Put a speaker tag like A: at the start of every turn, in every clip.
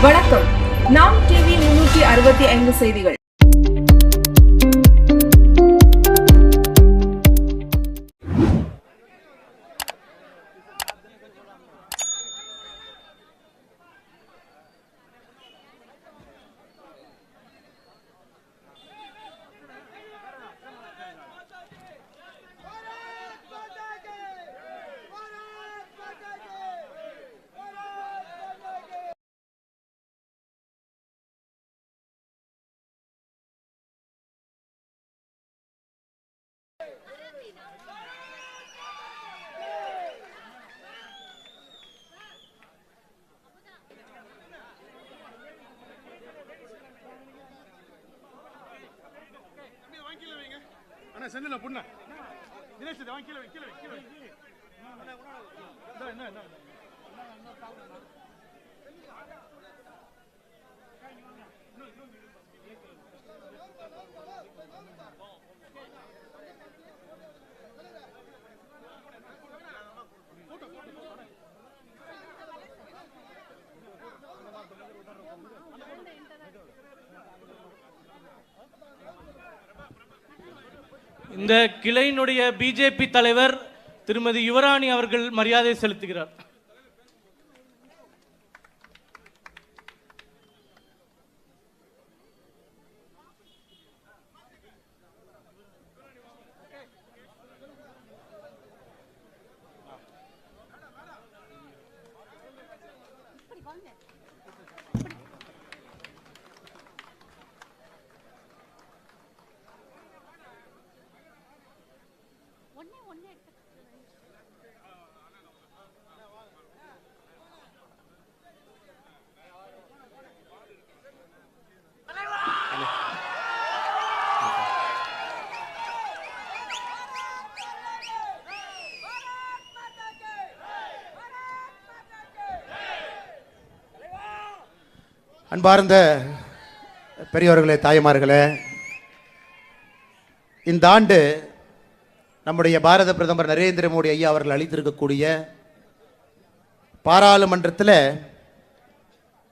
A: வணக்கம். நாம் டிவி 365 செய்திகள்.
B: சென்னையில பொண்ணு தினேஷ் கீழே கீழே கீழே
C: இந்த கிளையினுடைய பிஜேபி தலைவர் திருமதி யுவராணி அவர்கள் மரியாதை செலுத்துகிறார்.
D: அன்பார்ந்த பெரியவர்களே, தாய்மார்களே, இந்த ஆண்டு நம்முடைய பாரத பிரதமர் நரேந்திர மோடி ஐயா அவர்கள் அளித்திருக்கக்கூடிய பாராளுமன்றத்தில்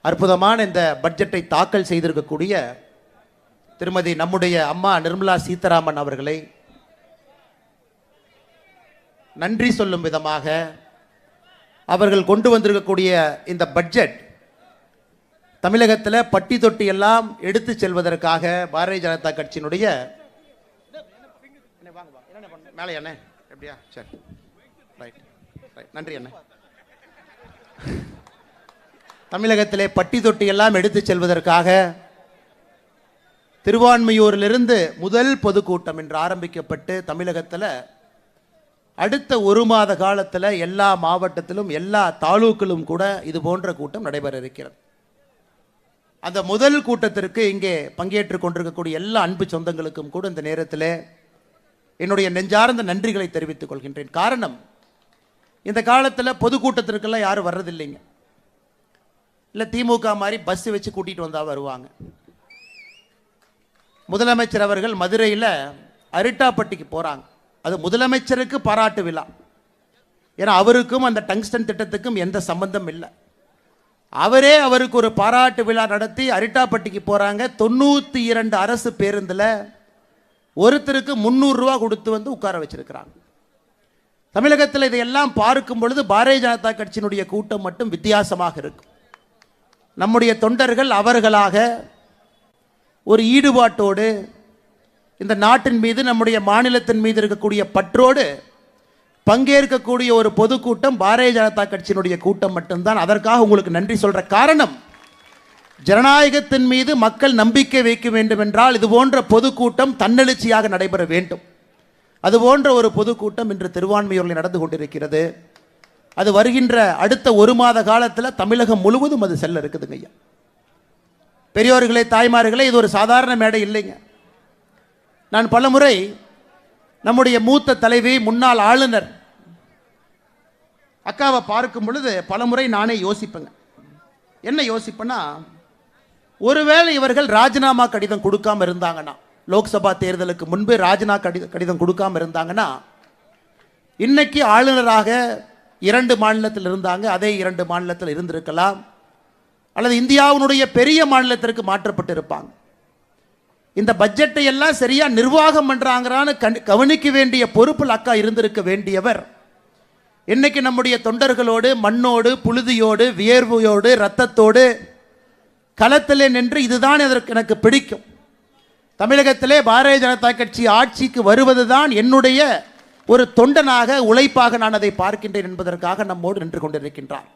D: அற்புதமான இந்த பட்ஜெட்டை தாக்கல் செய்திருக்கக்கூடிய திருமதி நம்முடைய அம்மா நிர்மலா சீதாராமன் அவர்களை நன்றி சொல்லும் விதமாக அவர்கள் கொண்டு வந்திருக்கக்கூடிய இந்த பட்ஜெட் தமிழகத்தில் பட்டி தொட்டி எல்லாம் எடுத்து செல்வதற்காக பாரதிய ஜனதா கட்சியினுடைய மேலே அண்ணே எப்படியா சரி ரைட் ரைட் நன்றி அண்ணே. தமிழகத்திலே பட்டி தொட்டி எல்லாம் எடுத்து செல்வதற்காக திருவான்மையூரிலிருந்து முதல் பொதுக்கூட்டம் என்று ஆரம்பிக்கப்பட்டு தமிழகத்தில் அடுத்த ஒரு மாத காலத்தில் எல்லா மாவட்டத்திலும் எல்லா தாலூக்கிலும் கூட இது போன்ற கூட்டம் நடைபெற இருக்கிறது. அந்த முதல் கூட்டத்திற்கு இங்கே பங்கேற்றுக் கொண்டிருக்கக்கூடிய எல்லா அன்பு சொந்தங்களுக்கும் கூட இந்த நேரத்தில் என்னுடைய நெஞ்சார்ந்த நன்றிகளை தெரிவித்துக் கொள்கின்றேன். காரணம், இந்த காலத்தில் பொதுக்கூட்டத்திற்கெல்லாம் யாரும் வர்றதில்லைங்க. இல்லை திமுக மாதிரி பஸ் வச்சு கூட்டிகிட்டு வந்தால் வருவாங்க. முதலமைச்சர் அவர்கள் மதுரையில் அரிட்டாப்பட்டிக்கு போகிறாங்க. அது முதலமைச்சருக்கு பாராட்டு விழா. ஏன்னா அவருக்கும் அந்த டங்ஸ்டன் திட்டத்துக்கும் எந்த சம்பந்தம் இல்லை. அவரே அவருக்கு ஒரு பாராட்டு விழா நடத்தி அரிட்டாப்பட்டிக்கு போகிறாங்க. 92 அரசு பேருந்தில் ஒருத்தருக்கு 300 ரூபா கொடுத்து வந்து உட்கார வச்சிருக்கிறாங்க. தமிழகத்தில் இதையெல்லாம் பார்க்கும் பொழுது பாரதிய ஜனதா கட்சியினுடைய கூட்டம் மட்டும் வித்தியாசமாக இருக்கும். நம்முடைய தொண்டர்கள் அவர்களாக ஒரு ஈடுபாட்டோடு இந்த நாட்டின் மீது நம்முடைய மாநிலத்தின் மீது இருக்கக்கூடிய பற்றோடு பங்கேற்கக்கூடிய ஒரு பொதுக்கூட்டம் பாரதிய ஜனதா கட்சியினுடைய கூட்டம் மட்டும்தான். அதற்காக உங்களுக்கு நன்றி சொல்ற காரணம், ஜனநாயகத்தின் மீது மக்கள் நம்பிக்கை வைக்க வேண்டும் என்றால் இது போன்ற பொதுக்கூட்டம் தன்னெழுச்சியாக நடைபெற வேண்டும். அது போன்ற ஒரு பொதுக்கூட்டம் இன்று திருவான்மையூரில் நடந்து கொண்டிருக்கிறது. அது வருகின்ற அடுத்த ஒரு மாத காலத்தில் தமிழகம் முழுவதும் அது செல்ல இருக்குதுங்க ஐயா. பெரியோர்களே, தாய்மார்களே, இது ஒரு சாதாரண மேடை இல்லைங்க. நான் பலமுறை நம்முடைய மூத்த தலைவி முன்னாள் ஆளுநர் அக்காவை பார்க்கும் பொழுது பலமுறை நானே யோசிப்பேங்க. என்ன யோசிப்பேன்னா, ஒருவேளை இவர்கள் ராஜினாமா கடிதம் கொடுக்காம இருந்தாங்கன்னா, லோக்சபா தேர்தலுக்கு முன்பு கடிதம் கொடுக்காம இருந்தாங்கன்னா, இன்னைக்கு ஆளுநராக 2 மாநிலத்தில் இருந்தாங்க, அதே 2 மாநிலத்தில் இருந்திருக்கலாம். அல்லது இந்தியாவினுடைய பெரிய மாநிலத்திற்கு மாற்றப்பட்டு இருப்பாங்க. இந்த பட்ஜெட்டை எல்லாம் சரியா நிர்வாகம் பண்றாங்கறான்னு கவனிக்க வேண்டிய பொறுப்பில் அக்கா இருந்திருக்க வேண்டியவர் இன்னைக்கு நம்முடைய தொண்டர்களோடு மண்ணோடு புழுதியோடு வியர்வையோடு ரத்தத்தோடு களத்திலே நின்று இதுதான் எனக்கு பிடிக்கும், தமிழகத்திலே பாரதிய ஜனதா கட்சி ஆட்சிக்கு வருவதுதான் என்னுடைய ஒரு தொண்டனாக உழைப்பாக நான் அதை பார்க்கின்றேன் என்பதற்காக நம்மோடு நின்று கொண்டிருக்கின்றார்.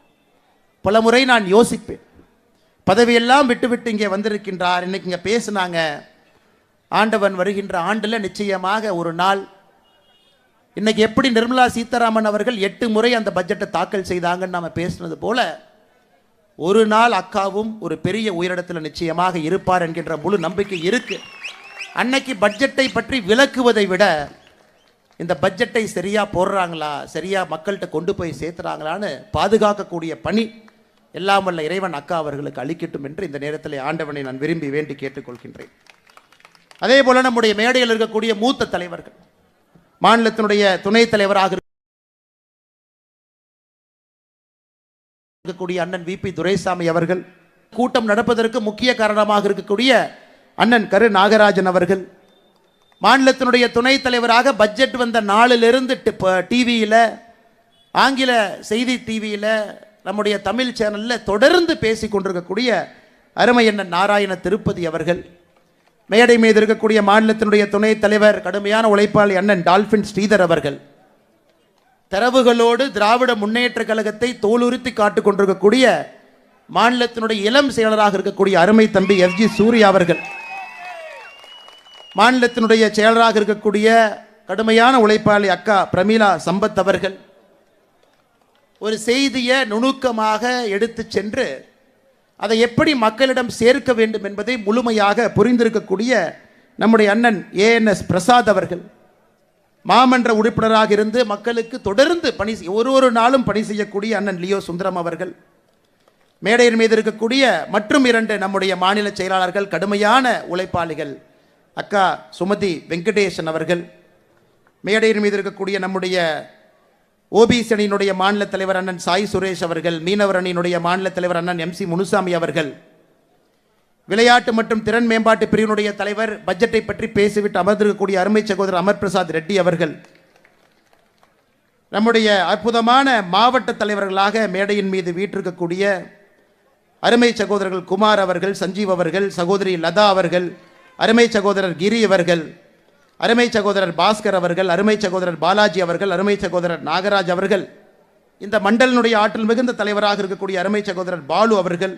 D: பல முறை நான் யோசிப்பேன், பதவியெல்லாம் விட்டுவிட்டு இங்கே வந்திருக்கின்றார், இன்னைக்கு இங்கே பேசினாங்க, ஆண்டவன் வருகின்ற ஆண்டில் நிச்சயமாக ஒரு நாள் இன்னைக்கு எப்படி நிர்மலா சீதாராமன் அவர்கள் 8 முறை அந்த பட்ஜெட்டை தாக்கல் செய்தாங்கன்னு நாம பேசினது போல ஒரு நாள் அக்காவும் ஒரு பெரிய உயரிடத்தில் நிச்சயமாக இருப்பார் என்கின்ற முழு நம்பிக்கை இருக்கு. அன்னைக்கு பட்ஜெட்டை பற்றி விளக்குவதை விட இந்த பட்ஜெட்டை சரியா போடுறாங்களா, சரியா மக்கள்கிட்ட கொண்டு போய் சேர்த்துறாங்களான்னு பாதுகாக்கக்கூடிய பணி எல்லாம் வல்ல இறைவன் அக்கா அவர்களுக்கு அளிக்கட்டும் என்று இந்த நேரத்தில் ஆண்டவனை நான் விரும்பி வேண்டி கேட்டுக்கொள்கின்றேன். அதே போல நம்முடைய மேடையில் இருக்கக்கூடிய மூத்த தலைவர்கள், மாநிலத்தினுடைய துணைத் தலைவராக இருக்கக்கூடிய அண்ணன் VP துரைசாமி அவர்கள், கூட்டம் நடப்பதற்கு முக்கிய காரணமாக இருக்கக்கூடிய அண்ணன் கரு நாகராஜன் அவர்கள், மாநிலத்தினுடைய துணைத் தலைவராக பட்ஜெட் வந்த நாளிலிருந்து டிவியில், ஆங்கில செய்தி டிவியில், நம்முடைய தமிழ் சேனலில் தொடர்ந்து பேசிக் கொண்டிருக்கக்கூடிய அருமை அண்ணன் நாராயண திருப்பதி அவர்கள், மேடை மீது இருக்கக்கூடிய மாநிலத்தினுடைய துணைத் தலைவர் கடுமையான உழைப்பாளி அண்ணன் டால்பின் ஸ்ரீதர் அவர்கள், தரவுகளோடு திராவிட முன்னேற்ற கழகத்தை தோலுறுத்தி காட்டுக் கொண்டிருக்கக்கூடிய மாநிலத்தினுடைய இளம் செயலராக இருக்கக்கூடிய அருமை தம்பி FG சூர்யா அவர்கள், மாநிலத்தினுடைய செயலராக இருக்கக்கூடிய கடுமையான உழைப்பாளி அக்கா பிரமீளா சம்பத் அவர்கள், ஒரு செய்தியை நுணுக்கமாக எடுத்து சென்று அதை எப்படி மக்களிடம் சேர்க்க வேண்டும் என்பதை முழுமையாக புரிந்திருக்கக்கூடிய நம்முடைய அண்ணன் ANS பிரசாத் அவர்கள், மாமன்ற உறுப்பினராக இருந்து மக்களுக்கு தொடர்ந்து பணி ஒரு நாளும் பணி செய்யக்கூடிய அண்ணன் லியோ சுந்தரம் அவர்கள், மேடையின் மீது இருக்கக்கூடிய மற்றும் 2 நம்முடைய மாநில செயலாளர்கள் கடுமையான உழைப்பாளிகள் அக்கா சுமதி வெங்கடேசன் அவர்கள், மேடையின் மீது இருக்கக்கூடிய நம்முடைய OBC அணியினுடைய மாநில தலைவர் அண்ணன் சாய் சுரேஷ் அவர்கள், மீனவர் அணியினுடைய மாநில தலைவர் அண்ணன் MC முனுசாமி அவர்கள், விளையாட்டு மற்றும் திறன் மேம்பாட்டு பிரிவினுடைய தலைவர், பட்ஜெட்டை பற்றி பேசிவிட்டு அமர்ந்திருக்கக்கூடிய அருமை சகோதரர் அமர் பிரசாத் ரெட்டி அவர்கள், நம்முடைய அற்புதமான மாவட்ட தலைவர்களாக மேடையின் மீது வீற்றிருக்கக்கூடிய அருமை சகோதரர்கள் குமார் அவர்கள், சஞ்சீவ் அவர்கள், சகோதரி லதா அவர்கள், அருமை சகோதரர் கிரி அவர்கள், அருமை சகோதரர் பாஸ்கர் அவர்கள், அருமை சகோதரர் பாலாஜி அவர்கள், அருமை சகோதரர் நாகராஜ் அவர்கள், இந்த மண்டலினுடைய ஆற்றல் மிகுந்த தலைவராக இருக்கக்கூடிய அருமை சகோதரர் பாலு அவர்கள்,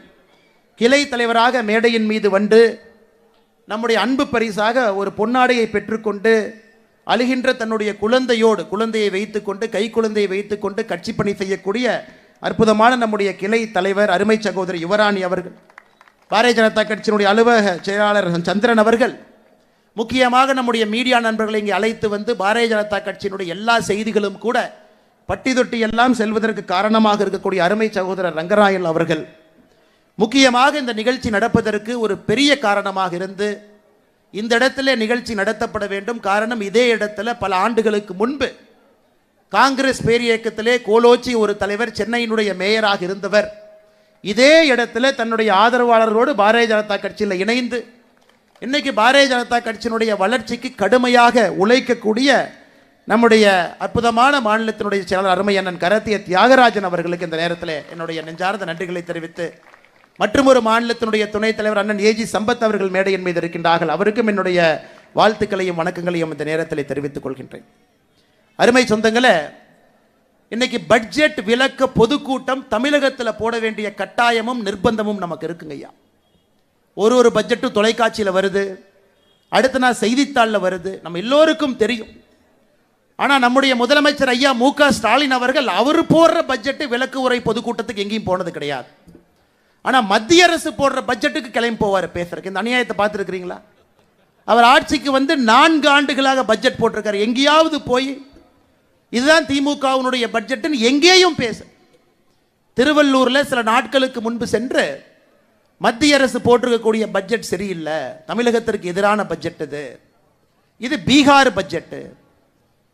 D: கிளை தலைவராக மேடையின் மீது வந்து நம்முடைய அன்பு பரிசாக ஒரு பொன்னாடையை பெற்றுக்கொண்டு அழுகின்ற தன்னுடைய குழந்தையை வைத்துக்கொண்டு கை குழந்தையை வைத்துக்கொண்டு கட்சி பணி செய்யக்கூடிய அற்புதமான நம்முடைய கிளை தலைவர் அருமை சகோதரி யுவராணி அவர்கள், பாரதிய ஜனதா கட்சியினுடைய அலுவலக செயலாளர் சந்திரன் அவர்கள், முக்கியமாக நம்முடைய மீடியா நண்பர்களை இங்கே அழைத்து வந்து பாரதிய ஜனதா கட்சியினுடைய எல்லா செய்திகளும் கூட பட்டி தொட்டி எல்லாம் செல்வதற்கு காரணமாக இருக்கக்கூடிய அருமை சகோதரர் ரங்கராயல் அவர்கள், முக்கியமாக இந்த நிகழ்ச்சி நடப்பதற்கு ஒரு பெரிய காரணமாக இருந்து இந்த இடத்துல நிகழ்ச்சி நடத்தப்பட வேண்டும். காரணம், இதே இடத்துல பல ஆண்டுகளுக்கு முன்பு காங்கிரஸ் பேரியக்கத்திலே கோலோச்சி ஒரு தலைவர், சென்னையினுடைய மேயராக இருந்தவர், இதே இடத்துல தன்னுடைய ஆதரவாளர்களோடு பாரதிய ஜனதா கட்சியில் இணைந்து இன்னைக்கு பாரதிய ஜனதா கட்சியினுடைய வளர்ச்சிக்கு கடுமையாக உழைக்கக்கூடிய நம்முடைய அற்புதமான மாநிலத்தினுடைய செயலாளர் அருமை அண்ணன் கரத்திய தியாகராஜன் அவர்களுக்கு இந்த நேரத்தில் என்னுடைய நெஞ்சார்ந்த நன்றிகளை தெரிவித்து, மற்றும் ஒரு மாநிலத்தினுடைய துணைத் தலைவர் அண்ணன் AG சம்பத் அவர்கள் மேடையின் மீது இருக்கின்றார்கள், அவருக்கும் என்னுடைய வாழ்த்துக்களையும் வணக்கங்களையும் இந்த நேரத்தில் தெரிவித்துக் கொள்கின்றேன். அருமை சொந்தங்களே, இன்னைக்கு பட்ஜெட் விளக்க பொதுக்கூட்டம் தமிழகத்தில் போட வேண்டிய கட்டாயமும் நிர்பந்தமும் நமக்கு இருக்குங்க ஐயா. ஒரு பட்ஜெட்டும் தொலைக்காட்சியில் வருது, அடுத்த நாள் செய்தித்தாளில் வருது, நம்ம எல்லோருக்கும் தெரியும். ஆனால் நம்முடைய முதலமைச்சர் ஐயா MK ஸ்டாலின் அவர்கள் அவர் போடுற பட்ஜெட்டு விளக்கு உரை பொதுக்கூட்டத்துக்கு எங்கேயும் போனது கிடையாது. ஆனால் மத்திய அரசு போடுற பட்ஜெட்டுக்கு கிளம்பி போவார் பேசுறதுக்கு. இந்த அநியாயத்தை பார்த்துருக்கிறீங்களா? அவர் ஆட்சிக்கு வந்து 4 ஆண்டுகளாக பட்ஜெட் போட்டிருக்காரு. எங்கேயாவது போய் இதுதான் திமுகவினுடைய பட்ஜெட்டுன்னு எங்கேயும் பேச. திருவள்ளூரில் சில நாட்களுக்கு முன்பு சென்று மத்திய அரசு போட்டிருக்கக்கூடிய பட்ஜெட் சரியில்லை, தமிழகத்திற்கு எதிரான பட்ஜெட் இது பீகார் பட்ஜெட்டு,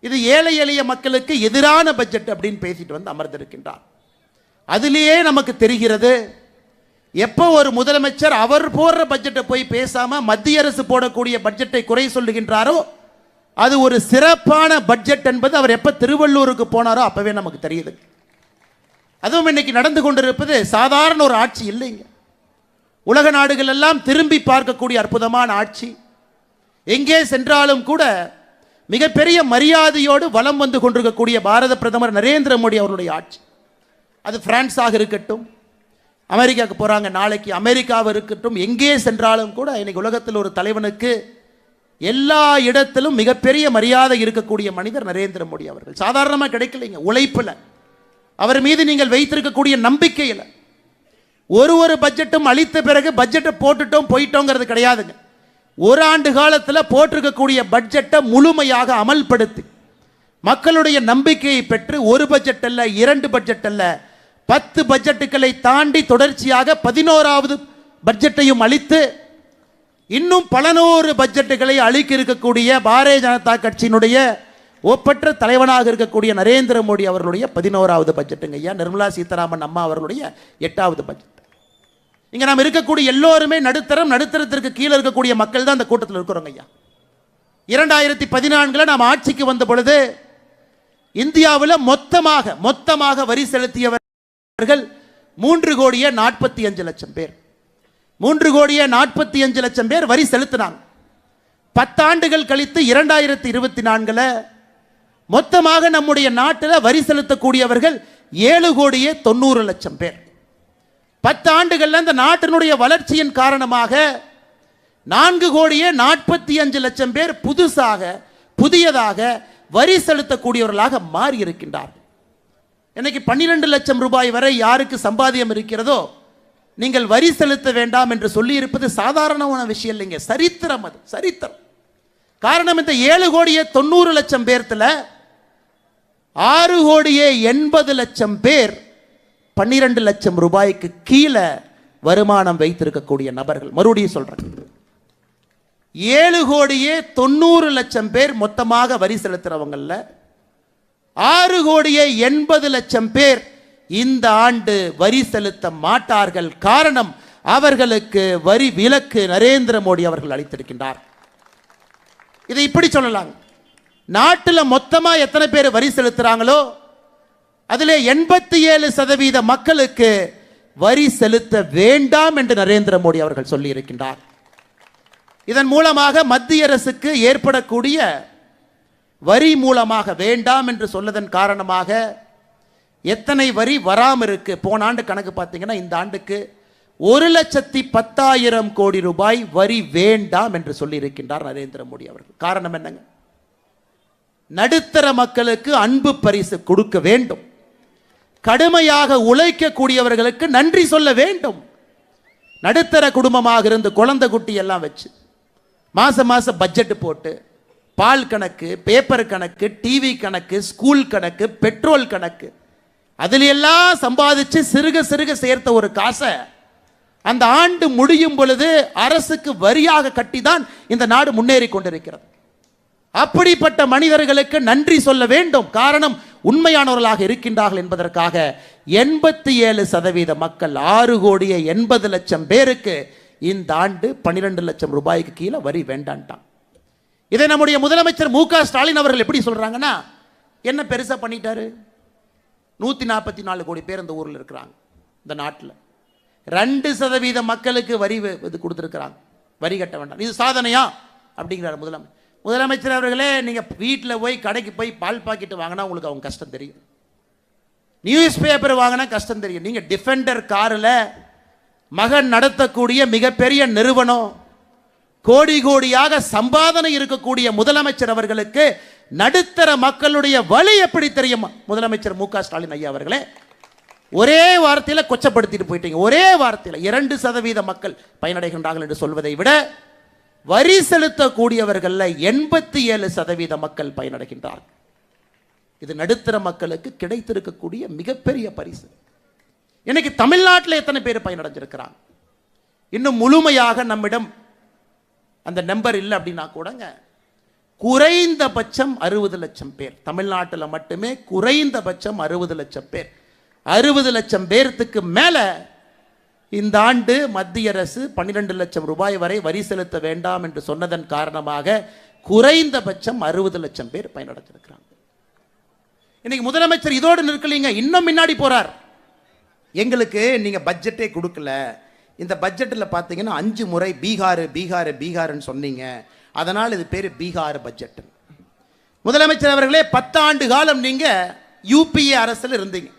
D: இது ஏழை எளிய மக்களுக்கு எதிரான பட்ஜெட் அப்படின்னு பேசிட்டு வந்து அமர்ந்திருக்கின்றார். அதிலேயே நமக்கு தெரிகிறது எப்போ ஒரு முதலமைச்சர் அவர் போடுற பட்ஜெட்டை போய் பேசாம மத்திய அரசு போடக்கூடிய பட்ஜெட்டை குறை சொல்லுகின்றாரோ அது ஒரு சிறப்பான பட்ஜெட் என்பது அவர் எப்ப திருவள்ளூருக்கு போனாரோ அப்பவே நமக்கு தெரியுது. அதுவும் இன்னைக்கு நடந்து கொண்டிருப்பது சாதாரண ஒரு ஆட்சி இல்லைங்க. உலக நாடுகள் எல்லாம் திரும்பி பார்க்கக்கூடிய அற்புதமான ஆட்சி. எங்கே சென்றாலும் கூட மிகப்பெரிய மரியாதையோடு வலம் வந்து கொண்டிருக்கக்கூடிய பாரத பிரதமர் நரேந்திர மோடி அவருடைய ஆட்சி. அது பிரான்ஸாக இருக்கட்டும், அமெரிக்காவுக்கு போறாங்க நாளைக்கு, அமெரிக்காவாக இருக்கட்டும், எங்கே சென்றாலும் கூட இன்னைக்கு உலகத்தில் ஒரு தலைவனுக்கு எல்லா இடத்திலும் மிகப்பெரிய மரியாதை இருக்கக்கூடிய மனிதர் நரேந்திர மோடி அவர்கள். சாதாரணமாக கிடைக்கலைங்க. உழைப்புல, அவர் மீது நீங்கள் வைத்திருக்கக்கூடிய நம்பிக்கையில். ஒரு பட்ஜெட்டும் அளித்த பிறகு பட்ஜெட்டை போட்டுட்டோம் போயிட்டோங்கிறது கிடையாதுங்க. ஒரு ஆண்டு காலத்தில் போட்டிருக்கக்கூடிய பட்ஜெட்டை முழுமையாக அமல்படுத்தி மக்களுடைய நம்பிக்கையை பெற்று ஒரு பட்ஜெட் அல்ல, 2 பட்ஜெட் அல்ல, 10 பட்ஜெட்டுகளை தாண்டி தொடர்ச்சியாக 11வது பட்ஜெட்டையும் அளித்து இன்னும் பல நூறு பட்ஜெட்டுகளை அளிக்க இருக்கக்கூடிய பாரதிய ஜனதா கட்சியினுடைய ஒப்பற்ற தலைவனாக இருக்கக்கூடிய நரேந்திர மோடி அவர்களுடைய 11வது பட்ஜெட்டுங்க ஐயா. நிர்மலா சீதாராமன் அம்மா அவர்களுடைய 8வது பட்ஜெட். இங்க நாம் இருக்கக்கூடிய எல்லோருமே நடுத்தரத்திற்கு கீழே இருக்கக்கூடிய மக்கள் தான் அந்த கூட்டத்தில் இருக்கிறோங்க ஐயா. 2014 நாம் ஆட்சிக்கு வந்த பொழுது இந்தியாவில் மொத்தமாக வரி செலுத்தியவர்கள் 3,45,00,000 பேர். 3,45,00,000 பேர் வரி செலுத்தினாங்க. 10 ஆண்டுகள் கழித்து 2024 மொத்தமாக நம்முடைய நாட்டில் வரி செலுத்தக்கூடியவர்கள் 7,90,00,000 பேர். 10 ஆண்டுகள்ல இந்த நாட்டினுடைய வளர்ச்சியின் காரணமாக 4,45,00,000 பேர் புதியதாக வரி செலுத்தக்கூடியவர்களாக மாறி இருக்கின்றார்கள். இன்னைக்கு 12 லட்சம் ரூபாய் வரை யாருக்கு சம்பாத்தியம் இருக்கிறதோ நீங்கள் வரி செலுத்த வேண்டாம் என்று சொல்லி இருப்பது சாதாரணமான விஷயம் இல்லைங்க. சரித்திரம், அது சரித்திரம். காரணம், இந்த 7,90,00,000 பேர்த்துல 6,80,00,000 பேர் 12 லட்சம் ரூபாய்க்கு கீழே வருமானம் வைத்திருக்கக்கூடிய நபர்கள். மறுபடியும் சொல்றேன், 7,90,00,000 பேர் மொத்தமாக வரி செலுத்துறவங்கல்ல 6,80,00,000 பேர் இந்த ஆண்டு வரி செலுத்த மாட்டார்கள். காரணம், அவர்களுக்கு வரி விலக்கு நரேந்திர மோடி அவர்கள் அளித்திருக்கின்றார். இதை இப்படி சொல்லலாம், நாட்டில் மொத்தமா எத்தனை பேர் வரி செலுத்துறாங்களோ அதிலே 87% மக்களுக்கு வரி செலுத்த வேண்டாம் என்று நரேந்திர மோடி அவர்கள் சொல்லி இருக்கின்றார். இதன் மூலமாக மத்திய அரசுக்கு ஏற்படக்கூடிய வரி மூலமாக வேண்டாம் என்று சொல்லதன் காரணமாக எத்தனை வரி வராமல் இருக்கு. போன ஆண்டு கணக்கு பார்த்தீங்கன்னா இந்த ஆண்டுக்கு 1,10,000 கோடி ரூபாய் வரி வேண்டாம் என்று சொல்லி இருக்கின்றார் நரேந்திர மோடி அவர்கள். காரணம் என்னங்க? நடுத்தர மக்களுக்கு அன்பு பரிசு கொடுக்க வேண்டும், கடுமையாக உழைக்கக்கூடியவர்களுக்கு நன்றி சொல்ல வேண்டும். நடுத்தர குடும்பமாக இருந்து குழந்தை குட்டி எல்லாம் வச்சு மாசம் பட்ஜெட் போட்டு பால் கணக்கு, பேப்பர் கணக்கு, டிவி கணக்கு, ஸ்கூல் கணக்கு, பெட்ரோல் கணக்கு, அதில் எல்லாம் சம்பாதிச்சு சிறுக சேர்த்த ஒரு காசை அந்த ஆண்டு முடியும் பொழுது அரசுக்கு வரியாக கட்டிதான் இந்த நாடு முன்னேறி கொண்டிருக்கிறது. அப்படிப்பட்ட மனிதர்களுக்கு நன்றி சொல்ல வேண்டும். காரணம், உண்மையானவர்களாக இருக்கின்றார்கள் என்பதற்காக 87% மக்கள் 6,80,00,000 பேருக்கு இந்த ஆண்டு 12 லட்சம் ரூபாய்க்கு கீழே வரி வேண்டான்ட்டான். இதை நம்முடைய முதலமைச்சர் மு க ஸ்டாலின் அவர்கள் எப்படி சொல்றாங்கன்னா, என்ன பெருசா பண்ணிட்டாரு? 144 கோடி பேர் இந்த ஊரில் இருக்கிறாங்க. இந்த நாட்டில் 2% மக்களுக்கு வரி இது கொடுத்துருக்கிறாங்க, வரி கட்ட வேண்டாம். இது சாதனையா அப்படிங்கிறார் முதலமைச்சர் அவர்களே. நீங்கள் வீட்டில் போய் கடைக்கு போய் பால் பாக்கெட்டு வாங்கினா உங்களுக்கு அவங்க கஷ்டம் தெரியும், நியூஸ் பேப்பர் வாங்கினா கஷ்டம் தெரியும். நீங்கள் டிஃபெண்டர் காரில் மகன் நடத்தக்கூடிய மிகப்பெரிய நிறுவனம், கோடியாக சம்பாதனை இருக்கக்கூடிய முதலமைச்சர் அவர்களுக்கு நடுத்தர மக்களுடைய வலி எப்படி தெரியுமா? முதலமைச்சர் மு க ஸ்டாலின் ஐயா அவர்களே, ஒரே வார்த்தையில் கொச்சப்படுத்திட்டு போயிட்டீங்க. ஒரே வார்த்தையில் 2% மக்கள் பயனடைகின்றார்கள் என்று சொல்வதை விட வரி செலுத்தக்கூடியவர்கள் 87% மக்கள் பயனடைகின்றார்கள். இது நடுத்தர மக்களுக்கு கிடைத்திருக்கக்கூடிய மிகப்பெரிய பரிசு. இன்னைக்கு தமிழ்நாட்டில் எத்தனை பேர் பயனடைஞ்சிருக்கிறாங்க? இன்னும் முழுமையாக நம்மிடம் அந்த நம்பர் இல்லை அப்படின்னா கூடங்க, குறைந்தபட்சம் 60 லட்சம் பேர் தமிழ்நாட்டில் மட்டுமே, குறைந்தபட்சம் 60 லட்சம் பேர். 60 லட்சம் பேர்த்துக்கு மேல இந்த ஆண்டு மத்திய அரசு 12 லட்சம் ரூபாய் வரை வரி செலுத்த வேண்டாம் என்று சொன்னதன் காரணமாக குறைந்தபட்சம் 60 லட்சம் பேர் பயனடைஞ்சிருக்கிறாங்க. இன்னைக்கு முதலமைச்சர் இதோடு நிற்கலீங்க, இன்னும் முன்னாடி போறார். எங்களுக்கு நீங்க பட்ஜெட்டே கொடுக்கல, இந்த பட்ஜெட்டில் பார்த்தீங்கன்னா 5 முறை பீகார் பீகார் பீகார்னு சொன்னீங்க, அதனால் இது பேர் பீகார் பட்ஜெட். முதலமைச்சர் அவர்களே, 10 ஆண்டு காலம் நீங்க யூபிஏ அரசில் இருந்தீங்க.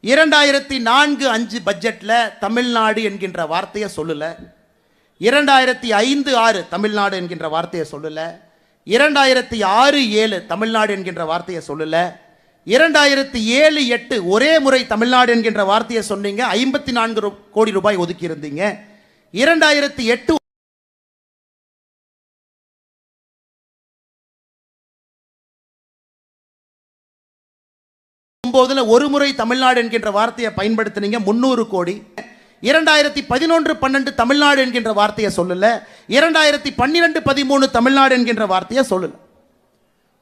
D: 2004-05 பட்ஜெட்ல தமிழ்நாடு என்கின்ற வார்த்தையை சொல்லல, 2005-06 தமிழ்நாடு என்கின்ற வார்த்தையை சொல்லல, 2006-07 தமிழ்நாடு என்கின்ற வார்த்தையை சொல்லல, 2007-08 ஒரே முறை தமிழ்நாடு என்கின்ற வார்த்தையை சொன்னீங்க, 54 கோடி ரூபாய் ஒதுக்கி இருந்தீங்க. 2008 ஒரு முறை தமிழ்நாடு என்கின்ற வார்த்தையை பயன்படுத்தினீங்க, 300 கோடி. 2011-12 தமிழ்நாடு என்கின்ற வார்த்தையை சொல்லல, 2012-13 தமிழ்நாடு என்கின்ற வார்த்தையை சொல்லல.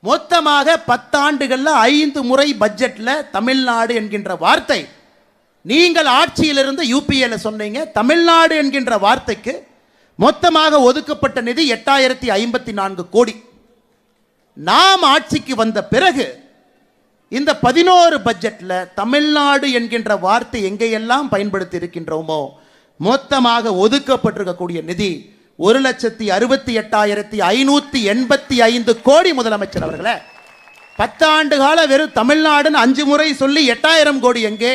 D: மொத்தமாக 10 ஆண்டுகள்ல 5 முறை பட்ஜெட்ல தமிழ்நாடு என்கின்ற வார்த்தை. நீங்கள் ஆட்சியிலிருந்து யூபிஏல சொன்னீங்க, தமிழ்நாடு என்கின்ற வார்த்தைக்கு மொத்தமாக ஒதுக்கப்பட்ட நிதி 8054 கோடி. நாம் ஆட்சிக்கு வந்த பிறகு இந்த 11 பட்ஜெட்ல தமிழ்நாடு என்கின்ற வார்த்தை எங்கெல்லாம் பயன்படுத்தி இருக்கின்றோமோ மொத்தமாக ஒதுக்கப்பட்டிருக்கக்கூடிய நிதி 1,68,585 கோடி. முதலமைச்சர் அவர்களே, 10 ஆண்டு கால வெறும் தமிழ்நாடுன்னு 5 முறை சொல்லி 8000 கோடி எங்கே?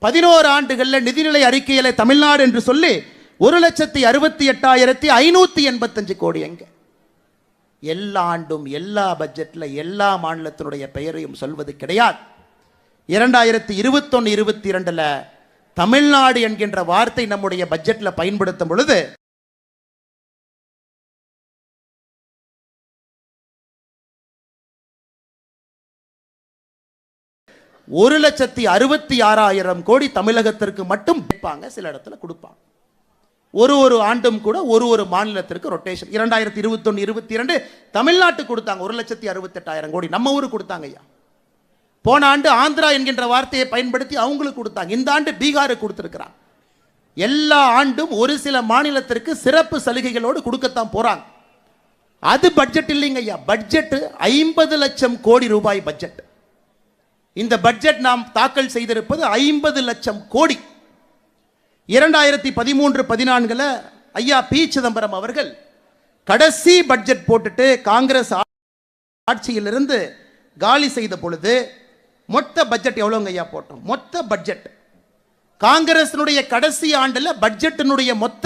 D: 11 ஆண்டுகள்ல நிதிநிலை அறிக்கையில தமிழ்நாடு என்று சொல்லி 1,68,585 கோடி எங்கே? எல்லா ஆண்டும் எல்லா பட்ஜெட்ல எல்லா மாநிலத்தினுடைய பெயரையும் சொல்வது கிடையாது. 2021-22 தமிழ்நாடு என்கின்ற வார்த்தை நம்முடைய பட்ஜெட்ல பயன்படுத்தும் பொழுது $1,66,000 கோடி தமிழகத்திற்கு மட்டும் கொடுப்பாங்க, சில இடத்துல கொடுப்பாங்க. ஒரு ஆண்டும் கூட ஒரு மாநிலத்திற்கு ரொட்டேஷன். 2021-22 தமிழ்நாட்டுக்கு கொடுத்தாங்க 1,68,000 கோடி, நம்ம ஊருக்கு கொடுத்தாங்க ஐயா. போன ஆண்டு ஆந்திரா என்கின்ற வார்த்தையை பயன்படுத்தி அவங்களுக்கு கொடுத்தாங்க, இந்த ஆண்டு பீகாருக்கு கொடுத்திருக்கிறாங்க. எல்லா ஆண்டும் ஒரு சில மாநிலத்திற்கு சிறப்பு சலுகைகளோடு கொடுக்கத்தான் போறாங்க. அது பட்ஜெட் இல்லைங்க ஐயா. பட்ஜெட் 50 லட்சம் கோடி ரூபாய் பட்ஜெட். இந்த பட்ஜெட் நாம் தாக்கல் செய்திருப்பது 50 லட்சம் கோடி. 2013-14 ஐயா பி சிதம்பரம் அவர்கள் கடைசி பட்ஜெட் போட்டுட்டு காங்கிரஸ் ஆட்சியிலிருந்து காலி செய்த பொழுது மொத்த பட்ஜெட் எவ்வளவுங்க ஐயா போட்டோம்? மொத்த பட்ஜெட் காங்கிரசினுடைய கடைசி ஆண்டுல பட்ஜெட்டினுடைய மொத்த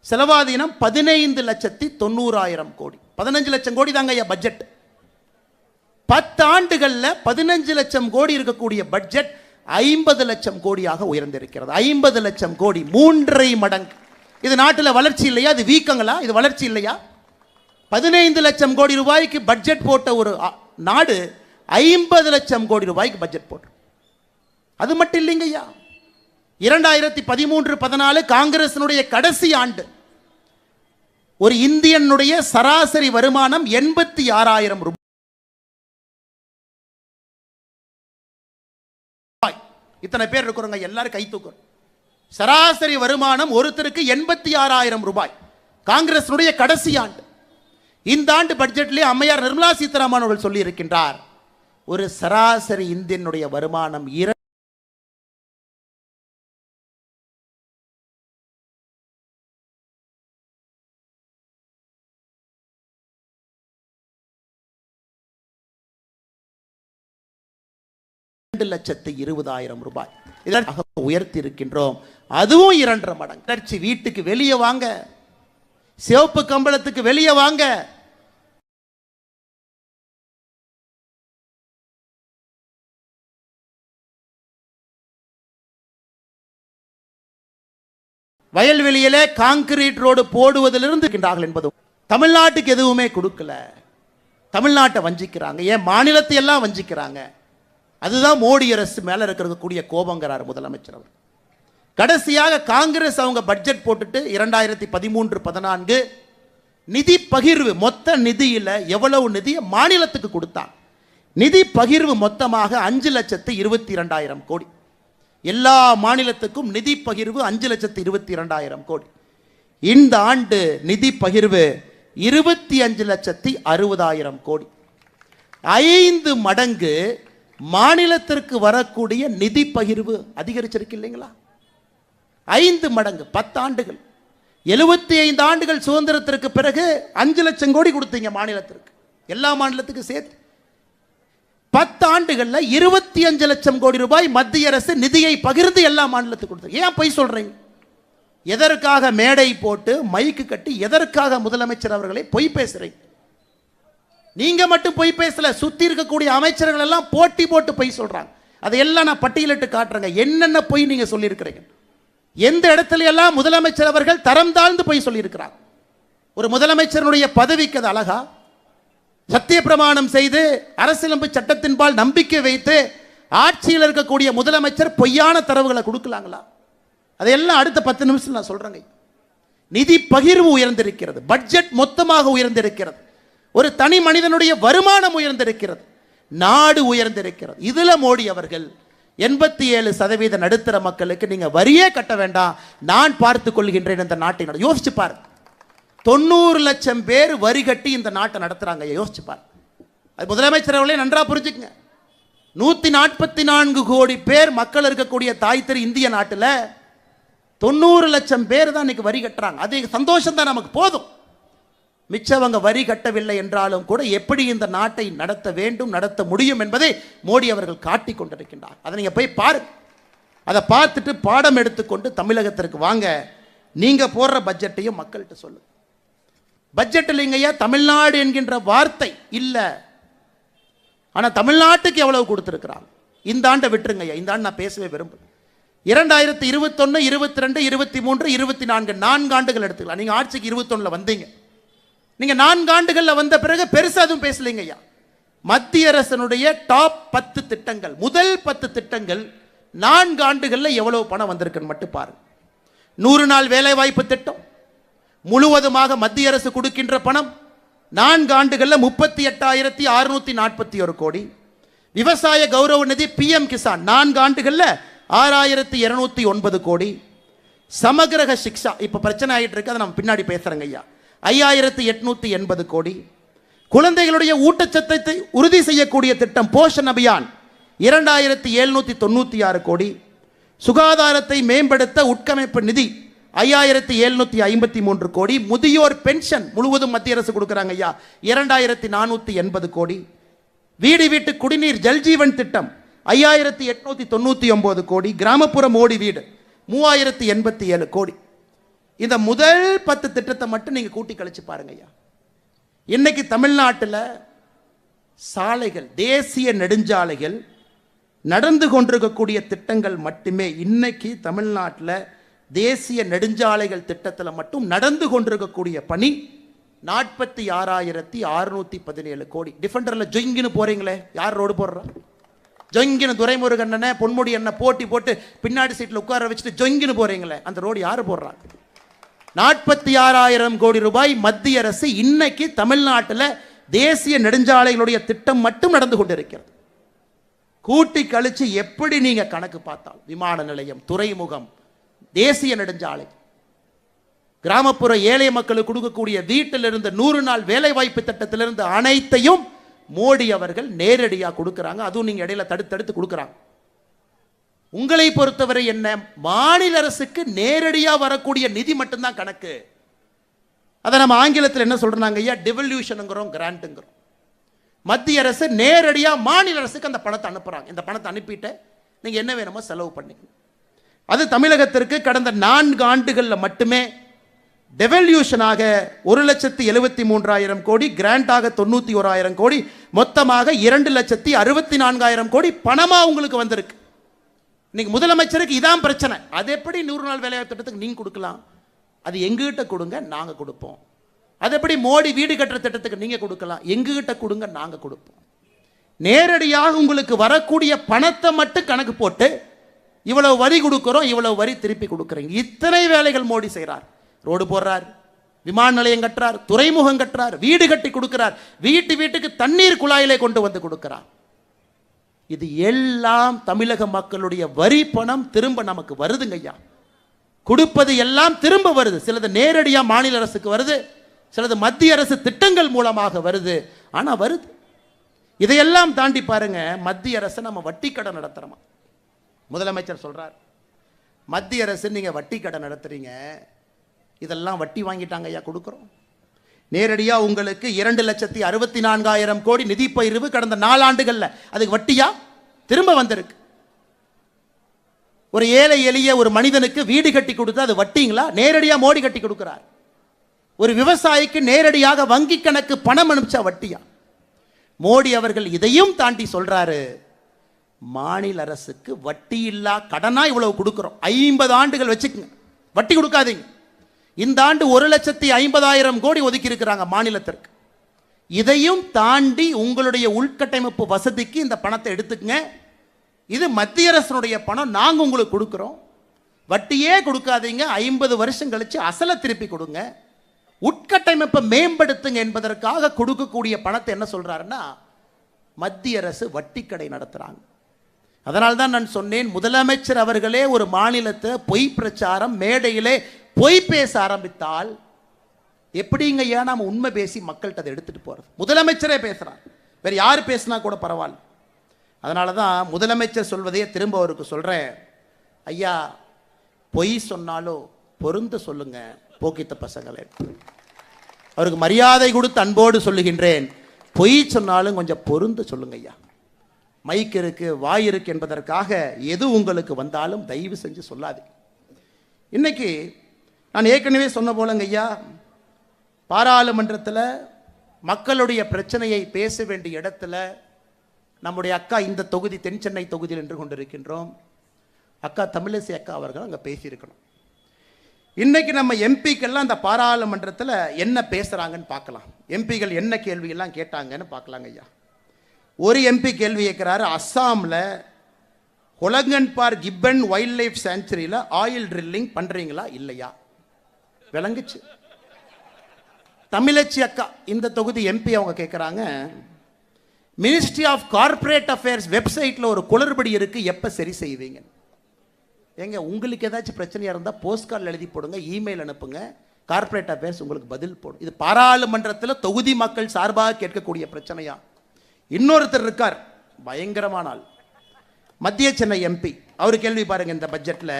D: செலவாதீனம் 15,90,000 கோடி. 15 லட்சம் கோடி தாங்க ஐயா பட்ஜெட். 10 ஆண்டுகள்ல 15 லட்சம் கோடி இருக்கக்கூடிய பட்ஜெட் 50 லட்சம் கோடியாக உயர்ந்திருக்கிறது. 50 லட்சம் கோடி, 3.5 மடங்கு. இது நாட்டில் வளர்ச்சி இல்லையா? இது வீக்கங்களா? இது வளர்ச்சி இல்லையா? 15 லட்சம் கோடி ரூபாய்க்கு பட்ஜெட் போட்ட ஒரு நாடு 50 லட்சம் கோடி ரூபாய்க்கு பட்ஜெட் போட்டு. அது மட்டும் இல்லைங்க ஐயா, 2013-14 காங்கிரசினுடைய கடைசி ஆண்டு ஒரு இந்தியனுடைய சராசரி வருமானம் 86,000 ரூபாய். இத்தனை பேர் இருக்கிறவங்க எல்லாரும் கை தூக்குறோம். சராசரி வருமானம் ஒருத்தருக்கு 86,000 ரூபாய். காங்கிரசினுடைய கடைசி ஆண்டு. இந்த ஆண்டு பட்ஜெட்லேயே அம்மையார் நிர்மலா சீதாராமன் அவர்கள் சொல்லி இருக்கின்றார், ஒரு சராசரி இந்தியனுடைய வருமானம் 2 2,20,000 ரூபாய் இதற்காக உயர்த்தி இருக்கின்றோம். அதுவும் 2.5 மடங்கு. வீட்டுக்கு வெளியே வாங்க, சிவப்பு கம்பளத்துக்கு வெளியே வாங்க, வயல்வெளியிலே கான்கிரீட் ரோடு போடுவதிலிருந்து இருக்கின்றார்கள் என்பது. தமிழ்நாட்டுக்கு எதுவுமே கொடுக்கல. தமிழ்நாட்டை வஞ்சிக்கிறாங்க, ஏன் மாநிலத்தை எல்லாம் வஞ்சிக்கிறாங்க. அதுதான் மோடி அரசு மேல இருக்கக்கூடிய கோபங்கிறார் முதலமைச்சர் அவர். கடைசியாக காங்கிரஸ் அவங்க பட்ஜெட் போட்டுட்டு 2013-14 நிதி பகிர்வு, மொத்த நிதியில எவ்வளவு நிதியை மாநிலத்துக்கு கொடுத்தாங்க. நிதி பகிர்வு மொத்தமாக 5,22,000 கோடி. எல்லா மாநிலத்துக்கும் நிதி பகிர்வு 5,22,000 கோடி. இந்த ஆண்டு நிதி பகிர்வு 25,60,000 கோடி. 5 மடங்கு மாநிலத்திற்கு வரக்கூடிய நிதி பகிர்வு அதிகரிச்சிருக்கு இல்லைங்களா? 5 மடங்கு. 10 ஆண்டுகள், 75 ஆண்டுகள் சுதந்திரத்திற்கு பிறகு 5 லட்சம் கோடி கொடுத்தீங்க மாநிலத்திற்கு, எல்லா மாநிலத்துக்கும் சேர்த்து. 10 ஆண்டுகள்ல 25 லட்சம் கோடி ரூபாய் மத்திய அரசு நிதியை பகிர்ந்து எல்லா மாநிலத்துக்கும் கொடுத்தது. ஏன் பொய் சொல்றீங்க? எதற்காக மேடை போட்டு மைக்கு கட்டி எதற்காக முதலமைச்சர் அவர்களை பொய் பேசுறீங்க? நீங்க மட்டும் பொய் பேசல, சுத்தி இருக்கக்கூடிய அமைச்சர்கள் எல்லாம் போட்டி போட்டு பொய் சொல்றாங்க. அதையெல்லாம் நான் பட்டியலிட்டு காட்டுறேங்க. என்னென்ன பொய் நீங்க சொல்லியிருக்கிறீங்க, எந்த இடத்துல எல்லாம் முதலமைச்சர் அவர்கள் தரம் தாழ்ந்து பொய் சொல்லியிருக்கிறார். ஒரு முதலமைச்சருடைய பதவிக்கு அது அழகா? சத்திய பிரமாணம் செய்து அரசியலமைப்பு சட்டத்தின்பால் நம்பிக்கை வைத்து ஆட்சியில் இருக்கக்கூடிய முதலமைச்சர் பொய்யான தரவுகளை கொடுக்கலாங்களா? அதையெல்லாம் அடுத்த 10 நிமிஷம் நான் சொல்றேங்க. நிதி பகிர்வு உயர்ந்திருக்கிறது, பட்ஜெட் மொத்தமாக உயர்ந்திருக்கிறது, ஒரு தனி மனிதனுடைய வருமானம் உயர்ந்திருக்கிறது, நாடு உயர்ந்திருக்கிறது. இதுல மோடி அவர்கள் 87% நடுத்தர மக்களுக்கு நீங்க வரியே கட்ட வேண்டாம், நான் பார்த்துக் கொள்கின்றேன் இந்த நாட்டை. யோசிச்சு பாரு, 90 லட்சம் பேர் வரி கட்டி இந்த நாட்டை நடத்துறாங்க. யோசிச்சு பாரு. அது முதலமைச்சர் அவர்களே நன்றா புரிஞ்சுக்குங்க. 144 கோடி பேர் மக்கள் இருக்கக்கூடிய தாய் திரு இந்திய நாட்டில் 90 லட்சம் பேர் தான் இன்னைக்கு வரி கட்டுறாங்க. அது சந்தோஷம் தான், நமக்கு போதும். மிச்சவங்க வரி கட்டவில்லை என்றாலும் கூட எப்படி இந்த நாட்டை நடத்த வேண்டும், நடத்த முடியும் என்பதை மோடி அவர்கள் காட்டிக் கொண்டிருக்கின்றார். அதை நீங்க போய் பாருங்க. அதை பார்த்துட்டு பாடம் எடுத்துக்கொண்டு தமிழகத்திற்கு வாங்க. நீங்க போடுற பட்ஜெட்டையும் மக்கள்கிட்ட சொல்லுங்க. பட்ஜெட் இல்லைங்கய்யா, தமிழ்நாடு என்கின்ற வார்த்தை இல்ல. ஆனா தமிழ்நாட்டுக்கு எவ்வளவு கொடுத்திருக்கிறாங்க? இந்த ஆண்டை விட்டுருங்கய்யா, இந்த ஆண்டு நான் பேசவே விரும்புகிறேன். 2021, 22, 23, 24 4 ஆண்டுகள் எடுத்துக்கலாம். நீங்க ஆட்சிக்கு 21ல வந்தீங்க. நீங்க 4 ஆண்டுகள்ல வந்த பிறகு பெருசா எதுவும் பேசலைங்க ஐயா. மத்திய அரசனுடைய டாப் 10 திட்டங்கள், முதல் 10 திட்டங்கள் 4 ஆண்டுகள்ல எவ்வளவு பணம் வந்திருக்குன்னு மட்டும் பாருங்க. 100 நாள் வேலை வாய்ப்பு திட்டம் முழுவதுமாக மத்திய அரசு கொடுக்கின்ற பணம் 4 ஆண்டுகள்ல 38,641 கோடி. விவசாய கௌரவ நிதி PM கிசான் 4 ஆண்டுகள்ல 6,209 கோடி. சமகிரக சிக்ஷா இப்ப பிரச்சனை ஆயிட்டு இருக்கு, அதை நம்ம பின்னாடி பேசுறேங்க ஐயா, 5,880 கோடி. குழந்தைகளுடைய ஊட்டச்சத்தை உறுதி செய்யக்கூடிய திட்டம் போஷன் அபியான் 2,796 கோடி. சுகாதாரத்தை மேம்படுத்த உட்கமைப்பு நிதி 5,753 கோடி. முதியோர் பென்ஷன் முழுவதும் மத்திய அரசு கொடுக்குறாங்க ஐயா, 2,480 கோடி. வீடு வீட்டு குடிநீர் ஜல்ஜீவன் திட்டம் 5,899 கோடி. கிராமப்புற மோடி வீடு 3,087 கோடி. இந்த முதல் 10 திட்டத்தை மட்டும் நீங்க கூட்டி கழிச்சு பாருங்க ஐயா. இன்னைக்கு தமிழ்நாட்டில் சாலைகள், தேசிய நெடுஞ்சாலைகள் நடந்து கொண்டிருக்கக்கூடிய திட்டங்கள் மட்டுமே, இன்னைக்கு தமிழ்நாட்டில் தேசிய நெடுஞ்சாலைகள் திட்டத்தில் மட்டும் நடந்து கொண்டிருக்கக்கூடிய பணி 46,617 கோடி. டிஃபெண்டர்ல ஜொங்கின்னு போறீங்களே, யார் ரோடு போடுறா? ஜொங்கின்னு துரைமுருகன் அண்ணன், பொன்முடி அண்ணன் போட்டி போட்டு பின்னாடி சீட்டில் உட்கார வச்சுட்டு ஜொங்கின்னு போறீங்களே, அந்த ரோடு யாரு போடுறாங்க? 46,000 கோடி ரூபாய் மத்திய அரசு இன்னைக்கு தமிழ்நாட்டில் தேசிய நெடுஞ்சாலைகளுடைய திட்டம் மட்டும் நடந்து கொண்டிருக்கிறது. கூட்டி கழிச்சு எப்படி நீங்க கணக்கு பார்த்தால் விமான நிலையம், துறைமுகம், தேசிய நெடுஞ்சாலை, கிராமப்புற ஏழை மக்களுக்கு கொடுக்கக்கூடிய வீட்டிலிருந்து 100 நாள் வேலை வாய்ப்பு திட்டத்திலிருந்து அனைத்தையும் மோடி அவர்கள் நேரடியாக கொடுக்கிறாங்க. அதுவும் நீங்க இடையில தடுத்து கொடுக்கிறாங்க. உங்களை பொறுத்தவரை என்ன, மாநில அரசுக்கு நேரடியாக வரக்கூடிய நிதி மட்டும்தான் கணக்கு. அதை நம்ம ஆங்கிலத்தில் என்ன சொல்றாங்க ஐயா, டிவல்யூஷனுங்கிறோம், கிராண்ட்டுங்கிறோம். மத்திய அரசு நேரடியாக மாநில அரசுக்கு அந்த பணத்தை அனுப்புறாங்க. இந்த பணத்தை அனுப்பிட்டு நீங்க என்ன வேணுமோ செலவு பண்ணிக்கணும். அது தமிழகத்திற்கு கடந்த 4 ஆண்டுகளில் மட்டுமே டெவல்யூஷனாக 1,73,000 கோடி, கிராண்டாக 91,000 கோடி, மொத்தமாக 2,64,000 கோடி பணமா உங்களுக்கு வந்திருக்கு. இன்னைக்கு முதலமைச்சருக்கு இதான் பிரச்சனை. அது எப்படி 100 நாள் வேலைவாய்ப்பு திட்டத்துக்கு நீங்க கொடுக்கலாம்? அது எங்ககிட்ட கொடுங்க, நாங்க கொடுப்போம். அது எப்படி மோடி வீடு கட்டுற திட்டத்துக்கு நீங்க கொடுக்கலாம்? எங்ககிட்ட கொடுங்க, நாங்க கொடுப்போம். நேரடியாக உங்களுக்கு வரக்கூடிய பணத்தை மட்டும் கணக்கு போட்டு இவ்வளவு வரி கொடுக்கிறோம், இவ்வளவு வரி திருப்பி கொடுக்குறீங்க. இத்தனை வேலைகள் மோடி செய்கிறார். ரோடு போடுறார், விமான நிலையம் கட்டுறார், துறைமுகம் கட்டுறார், வீடு கட்டி கொடுக்கிறார், வீட்டுக்கு தண்ணீர் குழாயிலே கொண்டு வந்து கொடுக்கிறார். இது எல்லாம் தமிழக மக்களுடைய வரி பணம் திரும்ப நமக்கு வருதுங்க ஐயா. கொடுப்பது எல்லாம் திரும்ப வருது. சிலது நேரடியாக மாநில அரசுக்கு வருது, சிலது மத்திய அரசு திட்டங்கள் மூலமாக வருது. ஆனால் வருது. இதையெல்லாம் தாண்டி பாருங்க, மத்திய அரசு நம்ம வட்டி கடன் நடத்துறோமா? முதலமைச்சர் சொல்றார், மத்திய அரசு நீங்க வட்டி கடன் நடத்துறீங்க, இதெல்லாம் வட்டி வாங்கிட்டாங்க ஐயா, கொடுக்குறோம். நேரடியா உங்களுக்கு 2,64,000 கோடி நிதி பகிர்வு கடந்த 4 ஆண்டுகள்ல அதுக்கு வட்டியா திரும்ப வந்திருக்கு. ஒரு ஏழை எளிய ஒரு மனிதனுக்கு வீடு கட்டி கொடுத்தா அது வட்டிங்களா? நேரடியா மோடி கட்டி கொடுக்கிறார். ஒரு விவசாயிக்கு நேரடியாக வங்கி கணக்கு பணம் அனுப்பிச்சா வட்டியா? மோடி அவர்கள் இதையும் தாண்டி சொல்றாரு, மாநில அரசுக்கு வட்டி இல்லா கடனா இவ்வளவு கொடுக்கிறோம், 50 ஆண்டுகள் வச்சுக்கங்க, வட்டி கொடுக்காதீங்க. இந்த ஆண்டு 1,50,000 கோடி ஒதுக்கி இருக்கிறாங்க மாநிலத்திற்கு. இதையும் தாண்டி உங்களுடைய உள்கட்டமைப்பு வசதிக்கு இந்த பணத்தை எடுத்துக்கங்க, இது மத்திய அரசுடைய பணம், நாங்க உங்களுக்கு கொடுக்கிறோம், வட்டியே கொடுக்காதீங்க, 50 வருஷம் கழிச்சு அசலை திருப்பி கொடுங்க, உட்கட்டமைப்பை மேம்படுத்துங்க என்பதற்காக கொடுக்கக்கூடிய பணத்தை என்ன சொல்றாருன்னா மத்திய அரசு வட்டி கடை நடத்துறாங்க. அதனால்தான் நான் சொன்னேன், முதலமைச்சர் அவர்களே ஒரு மாநிலத்தை பொய் பிரச்சாரம் மேடையிலே பொய் பேச ஆரம்பித்தால் எப்படிங்க ஐயா நாம உண்மை பேசி மக்கள்கிட்ட அதை எடுத்துட்டு போறது? முதலமைச்சரே பேசுறார், வேற யார் பேசினா கூட பரவாயில்ல. அதனால தான் முதலமைச்சர் சொல்வதையே திரும்ப அவருக்கு சொல்றேன், ஐயா பொய் சொன்னாலும் பொருந்து சொல்லுங்க போக்கித்த பசங்களே. அவருக்கு மரியாதை கொடுத்து அன்போடு சொல்லுகின்றேன், பொய் சொன்னாலும் கொஞ்சம் பொருந்து சொல்லுங்க ஐயா. மைக் இருக்கு, வாய் இருக்கு என்பதற்காக எது உங்களுக்கு வந்தாலும் தயவு செஞ்சு சொல்லாது. இன்னைக்கு நான் ஏற்கனவே சொன்ன போலங்க ஐயா, பாராளுமன்றத்தில் மக்களுடைய பிரச்சனையை பேச வேண்டிய இடத்துல நம்முடைய அக்கா இந்த தொகுதி தென் சென்னை தொகுதியில் நின்று கொண்டிருக்கின்றோம், அக்கா தமிழிசை அக்கா அவர்கள் அங்கே பேசியிருக்கணும். இன்னைக்கு நம்ம எம்பிக்கெல்லாம் அந்த பாராளுமன்றத்தில் என்ன பேசுறாங்கன்னு பார்க்கலாம், எம்பிகள் என்ன கேள்வியெல்லாம் கேட்டாங்கன்னு பார்க்கலாங்க ஐயா. ஒரு எம்பி கேள்வி கேட்கிறாரு, அஸ்ஸாமில் ஹொலங்கன்பார் கிப்பன் வைல்ட் லைஃப் சாங்சுரியில் ஆயில் ட்ரில்லிங் பண்றீங்களா இல்லையா? விளங்குச்சு. தமிழச்சி அக்கா இந்த தொகுதி எம்பி அவங்க கேட்குறாங்க, மினிஸ்ட்ரி ஆஃப் கார்ப்பரேட் அஃபேர்ஸ் வெப்சைட்டில் ஒரு குளறுபடி இருக்கு, எப்போ சரி செய்வீங்க? ஏங்க உங்களுக்கு ஏதாச்சும் பிரச்சனையாக இருந்தால் போஸ்ட் கார்டில் எழுதி போடுங்க, இமெயில் அனுப்புங்க, கார்ப்பரேட் அஃபேர்ஸ் உங்களுக்கு பதில் போடும். இது பாராளுமன்றத்தில் தொகுதி மக்கள் சார்பாக கேட்கக்கூடிய பிரச்சனையா? இன்னொருத்தர் இருக்கார், பயங்கரமான ஆள், மத்திய சென்னை எம்பி. அவர் கேள்வி பாருங்க, இந்த பட்ஜெட்டில்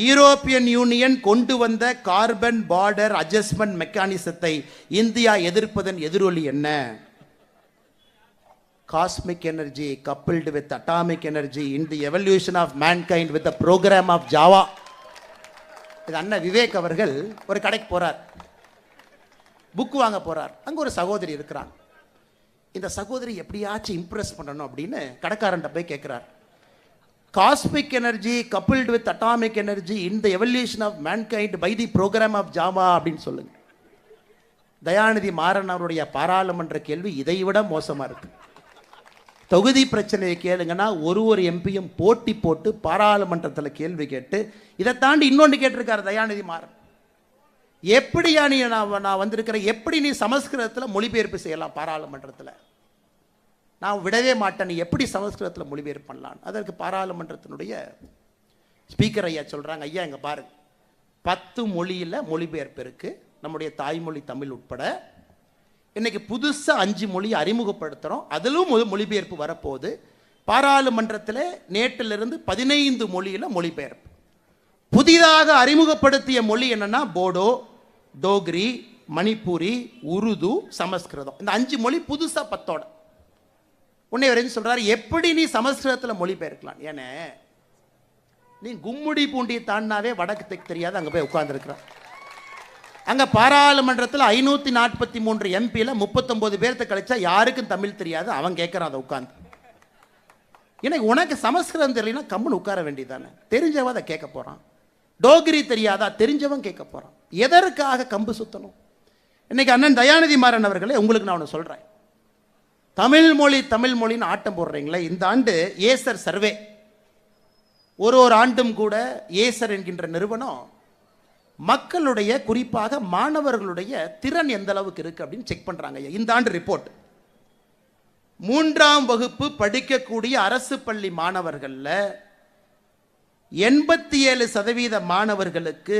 D: யூரோப்பியன் யூனியன் கொண்டு வந்த கார்பன் பார்டர் அட்ஜஸ்ட்மெண்ட் மெக்கானிசத்தை இந்தியா எதிர்ப்பதன் எதிரொலி என்ன? Cosmic energy coupled with atomic energy in the evolution of mankind with the program of Java. இது அண்ணா விவேக் அவர்கள் ஒரு கடைக்கு போறார், புக் வாங்க போறார். அங்க ஒரு சகோதரி இருக்கிறாங்க. இந்த சகோதரி எப்படியாச்சும் இம்ப்ரெஸ் பண்ணணும் அப்படின்னு கடைக்காரன்ட்ட போய் கேட்கிறார், cosmic energy coupled with atomic energy in the evolution of mankind by the program of Java அப்படின்னு சொல்லுங்க. தயாநிதி மாறன் அவருடைய பாராளுமன்ற கேள்வி இதை விட மோசமா இருக்கு. தொகுதி பிரச்சனையை கேளுங்கன்னா ஒரு எம்பியும் போட்டி போட்டு பாராளுமன்றத்தில் கேள்வி கேட்டு, இதை தாண்டி இன்னொன்று கேட்டிருக்காரு தயாநிதி மாறன், எப்படியா நீ நான் வந்திருக்கிறேன், எப்படி நீ சமஸ்கிருதத்தில் மொழிபெயர்ப்பு செய்யலாம் பாராளுமன்றத்தில்? நான் விடவே மாட்டேன், நீ எப்படி சமஸ்கிருதத்தில் மொழிபெயர்ப்பு பண்ணலாம்? அதற்கு பாராளுமன்றத்தினுடைய ஸ்பீக்கர் ஐயா சொல்றாங்க, ஐயா இங்க பாருங்க, 10 மொழியில் மொழிபெயர்ப்பு இருக்கு, நம்முடைய தாய்மொழி தமிழ் உட்பட. இன்னைக்கு புதுசா 5 மொழி அறிமுகப்படுத்துறோம், அதிலும் மொழிபெயர்ப்பு வரப்போகுது. பாராளுமன்றத்தில் நேற்றிலிருந்து 15 மொழியில மொழிபெயர்ப்பு. புதிதாக அறிமுகப்படுத்திய மொழி என்னன்னா போடோ, டோக்ரி, மணிப்பூரி, உருது, சமஸ்கிருதம். இந்த 5 மொழி புதுசா 10ஓட. உன்னை வரைக்கும் சொல்றாரு, எப்படி நீ சமஸ்கிருதத்தில் மொழிபெயர்க்கலாம்? ஏன்னா நீ கும்முடி பூண்டியை தாண்டினாவே வடக்கு தெற்கு தெரியாது, அங்க போய் உட்கார்ந்துருக்கிறான். அங்க பாராளுமன்றத்தில் 543 எம்பியில் 39 பேர்த்த கழிச்சா யாருக்கும் தமிழ் தெரியாது, அவன் கேட்கறான் அதை உட்கார்ந்து. எனக்கு உனக்கு சமஸ்கிருதம் தெரியலனா கம்முன்னு உட்கார வேண்டியதானே, தெரிஞ்சவன் அதை கேட்க போறான். டோக்ரி தெரியாதா, தெரிஞ்சவன் கேட்க போறான். எதற்காக கம்பு சுத்தணும்? இன்னைக்கு அண்ணன் தயாநிதி மாறன் அவர்களே, உங்களுக்கு நான் ஒன்று சொல்றேன், தமிழ் மொழின்னு ஆட்டம் போடுறீங்களே, இந்த ஆண்டு ஏசர் சர்வே, ஒரு ஆண்டும் கூட ஏசர் என்கின்ற நிறுவனம் மக்களுடைய குறிப்பாக மாணவர்களுடைய திறன் எந்த அளவுக்கு இருக்கு அப்படின்னு செக் பண்றாங்க. இந்த ஆண்டு ரிப்போர்ட் 3ஆம் வகுப்பு படிக்கக்கூடிய அரசு பள்ளி மாணவர்கள்ல 87% மாணவர்களுக்கு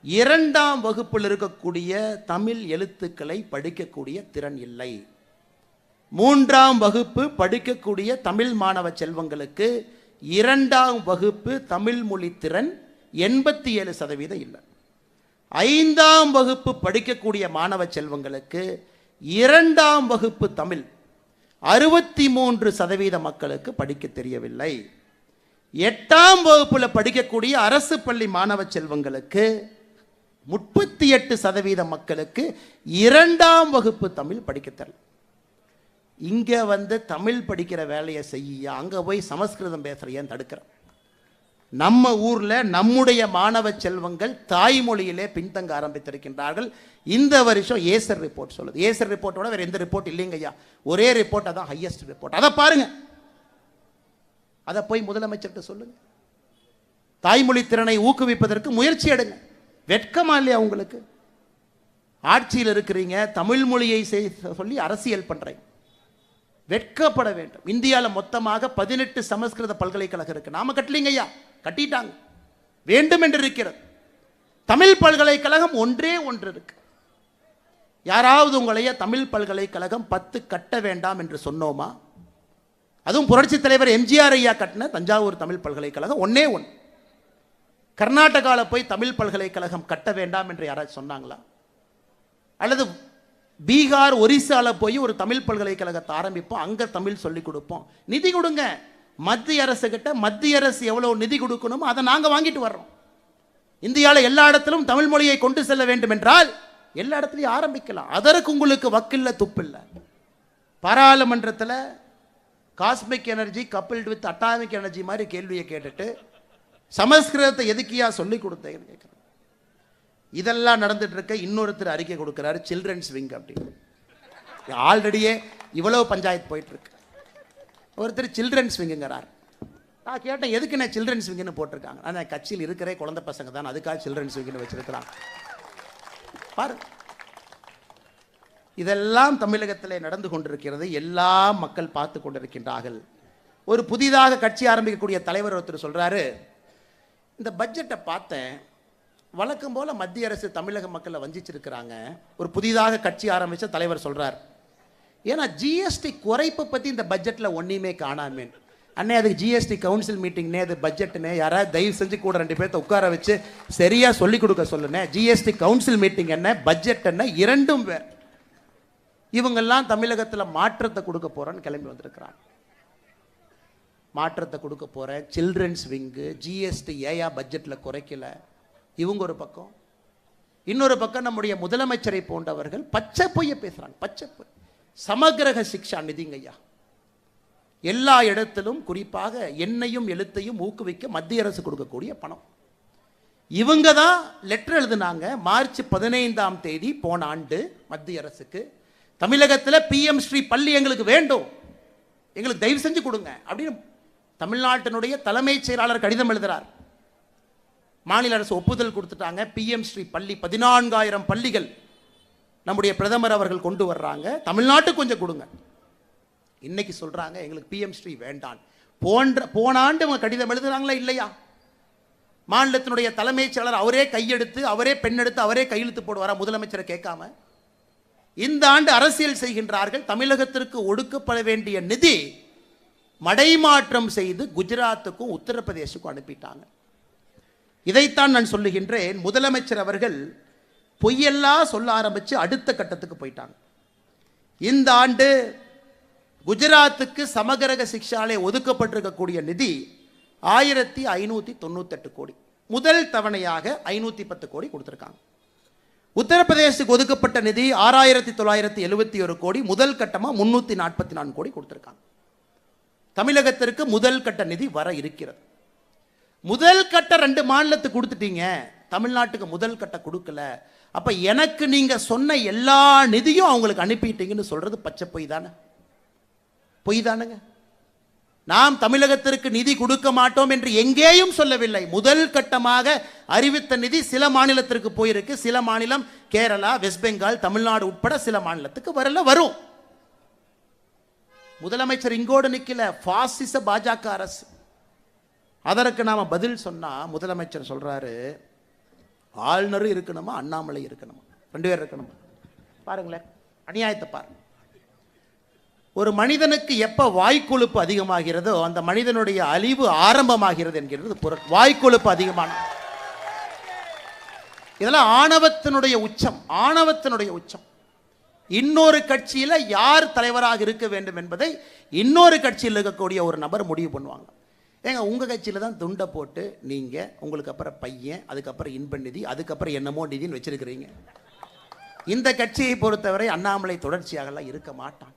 D: 2ஆம் வகுப்பில் இருக்கக்கூடிய தமிழ் எழுத்துக்களை படிக்கக்கூடிய திறன் இல்லை. 3ஆம் வகுப்பு படிக்கக்கூடிய தமிழ் மாணவ செல்வங்களுக்கு 2ஆம் வகுப்பு தமிழ் மொழி திறன் 87% இல்லை. 5ஆம் வகுப்பு படிக்கக்கூடிய மாணவ செல்வங்களுக்கு 2ஆம் வகுப்பு தமிழ் 63% மக்களுக்கு படிக்க தெரியவில்லை. 8ஆம் வகுப்பில் படிக்கக்கூடிய அரசு பள்ளி மாணவ செல்வங்களுக்கு 38% மக்களுக்கு 2ஆம் வகுப்பு தமிழ் படிக்க தெரியல. இங்க தமிழ் படிக்கிற வேலையை செய்ய அங்க போய் சமஸ்கிருதம் பேசுற ஏன் தடுக்கிற? நம்ம ஊர்ல நம்முடைய மாணவ செல்வங்கள் தாய்மொழியிலே பின்தங்க ஆரம்பித்திருக்கின்றார்கள். இந்த வருஷம் ஏசர் ரிப்போர்ட் சொல்லுது. ஏசர் ரிப்போர்ட்டோட வேற எந்த ரிப்போர்ட் இல்லைங்க ஐயா, ஒரே ரிப்போர்ட் அதான் ஹையஸ்ட் ரிப்போர்ட். அதை பாருங்க, அதை போய் முதலமைச்சர்கிட்ட சொல்லுங்க. தாய்மொழி திறனை ஊக்குவிப்பதற்கு முயற்சி எடுங்க. வெட்கமா இல்லையா உங்களுக்கு? ஆட்சியில் இருக்கிறீங்க, தமிழ் மொழியை சொல்லி அரசியல் பண்றீங்க. வெட்கப்பட வேண்டும். இந்தியாவில் மொத்தமாக 18 சமஸ்கிருத பல்கலைக்கழகம் இருக்கு. நாம கட்டலீங்க ஐயா, கட்டிட்டாங்க. வேண்டும் என்று இருக்கிறது. தமிழ் பல்கலைக்கழகம் ஒன்றே ஒன்று இருக்கு. யாராவது உங்களைய தமிழ் பல்கலைக்கழகம் 10 கட்ட வேண்டாம் என்று சொன்னோமா? அதுவும் புரட்சி தலைவர் எம்ஜிஆர் ஐயா கட்டின தஞ்சாவூர் தமிழ் பல்கலைக்கழகம் ஒன்னே ஒன்று. கர்நாடகாவில் போய் தமிழ் பல்கலைக்கழகம் கட்ட வேண்டாம் என்று யாராச்சும் சொன்னாங்களா? அல்லது பீகார் ஒரிசால போய் ஒரு தமிழ் பல்கலைக்கழகத்தை ஆரம்பிப்போம், அங்க தமிழ் சொல்லி கொடுப்போம், நிதி கொடுங்க. மத்திய அரசு கிட்ட மத்திய அரசு எவ்வளவு நிதி கொடுக்கணுமோ அதை நாங்க வாங்கிட்டு வர்றோம். இந்தியாவில் எல்லா இடத்திலும் தமிழ் மொழியை கொண்டு செல்ல வேண்டும் என்றால் எல்லா இடத்துலையும் ஆரம்பிக்கலாம். அதற்கு உங்களுக்கு வக்கில்ல துப்பில்ல. பாராளுமன்றத்தில் cosmic energy coupled with atomic energy மாதிரி கேள்வியை கேட்டுட்டு சமஸ்கிருதத்தை எதுக்கியா சொல்லி கொடுத்தேன்னு கேட்குறேன். இதெல்லாம் நடந்துட்டு இருக்க இன்னொருத்தர் அறிக்கை கொடுக்கிறாரு, சில்ட்ரன்ஸ் விங் அப்படின்னு. ஆல்ரெடியே இவ்வளவு பஞ்சாயத்து போயிட்டு இருக்கு. ஒருத்தர் சில்ட்ரன்ஸ் விங்குங்கிறார். நான் கேட்டேன், எதுக்கு நான் சில்ட்ரன்ஸ் விங்குன்னு போட்டிருக்காங்க? ஆனால் கட்சியில் இருக்கிற குழந்தை பசங்க தான், அதுக்காக சில்ட்ரன்ஸ் விங்குன்னு வச்சிருக்கிறாங்க. பாரு, இதெல்லாம் தமிழகத்தில் நடந்து கொண்டிருக்கிறது. எல்லா மக்கள் பார்த்து கொண்டிருக்கின்றார்கள். ஒரு புதிதாக கட்சி ஆரம்பிக்கக்கூடிய தலைவர் ஒருத்தர் சொல்றாரு, இந்த பட்ஜெட்டை பார்த்தேன், வழக்கம் போல மத்திய அரசு தமிழக மக்களை வஞ்சிச்சிருக்கிறாங்க. ஒரு புதிதாக கட்சி ஆரம்பிச்ச தலைவர் சொல்றார், ஏன்னா ஜிஎஸ்டி குறைப்பு பத்தி இந்த பட்ஜெட்ல ஒன்னையுமே காணாமே. அண்ணே அதுக்கு ஜிஎஸ்டி கவுன்சில் மீட்டிங்னே, அது பட்ஜெட்னே, யாராவது தயவு செஞ்சு கூட 2 பேர்த்த உட்கார வச்சு சரியா சொல்லி கொடுக்க சொல்லுனே. ஜிஎஸ்டி கவுன்சில் மீட்டிங் என்ன, பட்ஜெட் என்ன, இரண்டும் வேறு. இவங்கெல்லாம் தமிழகத்தில் மாற்றத்தை கொடுக்க போறேன்னு கிளம்பி வந்திருக்கிறாங்க. மாற்றத்தை கொடுக்க போறேன், சில்ட்ரன்ஸ் விங்கு, ஜிஎஸ்டி ஏயா பட்ஜெட்ல குறைக்கல, இவங்க ஒரு பக்கம். இன்னொரு பக்கம் நம்முடைய முதலமைச்சரை போன்றவர்கள் பச்சை பொய்ய பேசுறாங்க. பச்சை பொய். சமகிரக சிக்ஷா நிதிங்க ஐயா, எல்லா இடத்திலும் குறிப்பாக எண்ணையும் எழுத்தையும் ஊக்குவிக்க மத்திய அரசு கொடுக்கக்கூடிய பணம். இவங்க தான் லெட்டர் எழுதினாங்க மார்ச் 15ஆம் தேதி போன ஆண்டு மத்திய அரசுக்கு, தமிழகத்தில் பிஎம் ஸ்ரீ பள்ளி எங்களுக்கு வேண்டும், எங்களுக்கு தயவு செஞ்சு கொடுங்க அப்படின்னு தமிழ்நாட்டினுடைய தலைமைச் செயலாளர் கடிதம் எழுதுறார். மாநில அரசு ஒப்புதல் கொடுத்துட்டாங்க. பிஎம் ஸ்ரீ பள்ளி 14,000 பள்ளிகள் நம்முடைய பிரதமர் அவர்கள் கொண்டு வர்றாங்க. தமிழ்நாட்டுக்கு கொஞ்சம் கொடுங்க. இன்னைக்கு சொல்றாங்க எங்களுக்கு பிஎம் ஸ்ரீ வேண்டாம். போன ஆண்டு அவங்க கடிதம் எழுதுறாங்களா இல்லையா? மாநிலத்தினுடைய தலைமைச் செயலாளர் அவரே கையெடுத்து, அவரே பெண்ணெடுத்து, அவரே கையெழுத்து போடுவாரா முதலமைச்சரை கேட்காம? இந்த ஆண்டு அரசியல் செய்கின்றார்கள். தமிழகத்திற்கு ஒடுக்கப்பட வேண்டிய நிதி மடைமாற்றம் செய்து குஜராத்துக்கும் உத்தரப்பிரதேசுக்கும் அனுப்பிட்டாங்க. இதைத்தான் நான் சொல்லுகின்றேன். முதலமைச்சர் அவர்கள் பொய்யெல்லாம் சொல்ல ஆரம்பிச்சு அடுத்த கட்டத்துக்கு போயிட்டாங்க. இந்த ஆண்டு குஜராத்துக்கு சமகிரக சிக்ஷாலே ஒதுக்கப்பட்டிருக்கக்கூடிய நிதி 1598 கோடி. முதல் தவணையாக 510 கோடி கொடுத்திருக்காங்க. உத்தரப்பிரதேசத்துக்கு ஒதுக்கப்பட்ட நிதி 6971 கோடி. முதல் கட்டமா 344 கோடி கொடுத்திருக்காங்க. தமிழகத்திற்கு முதல் கட்ட நிதி வர இருக்கிறது. முதல் கட்ட 2 மாநிலத்துக்கு கொடுத்துட்டீங்க, தமிழ்நாட்டுக்கு முதல் கட்ட கொடுக்கல. அப்ப எனக்கு நீங்க சொன்ன எல்லா நிதியும் அவங்களுக்கு அனுப்பிட்டீங்கன்னு சொல்றது பச்சை பொய் தானே? பொய் தானுங்க. நாம் தமிழகத்திற்கு நிதி கொடுக்க மாட்டோம் என்று எங்கேயும் சொல்லவில்லை. முதல் கட்டமாக அறிவித்த நிதி சில மாநிலத்திற்கு போயிருக்கு. சில மாநிலம் கேரளா, வெஸ்ட் பெங்கால், தமிழ்நாடு உட்பட சில மாநிலத்துக்கு வரல, வரும். முதலமைச்சர் இங்கோடு நிக்கல, பாசிச பாஜக அரசு. அதற்கு நாம பதில் சொன்னா முதலமைச்சர் சொல்றாரு, ஆளுநரும் இருக்கணுமா அண்ணாமலை இருக்கணுமா, 2 பேர் இருக்கணுமா. பாருங்களேன் அநியாயத்தை பாருங்க. ஒரு மனிதனுக்கு எப்ப வாய்க்கொழுப்பு அதிகமாகிறதோ அந்த மனிதனுடைய அழிவு ஆரம்பமாகிறது என்கிறது பொருள். வாய்க்கொழுப்பு அதிகமான இதெல்லாம் ஆணவத்தினுடைய உச்சம், ஆணவத்தினுடைய உச்சம். இன்னொரு கட்சியில யார் தலைவராக இருக்க வேண்டும் என்பதை இன்னொரு கட்சியில் இருக்கக்கூடிய ஒரு நபர் முடிவு பண்ணுவாங்க. ஏங்க உங்க கட்சியில தான் துண்டை போட்டு நீங்க உங்களுக்கு அப்புறம் பையன், அதுக்கப்புறம் இன்ப நிதி, அதுக்கப்புறம் என்னமோ நிதின்னு வச்சிருக்கிறீங்க. இந்த கட்சியை பொறுத்தவரை அண்ணாமலை தொடர்ச்சியாகலாம் இருக்க மாட்டான்.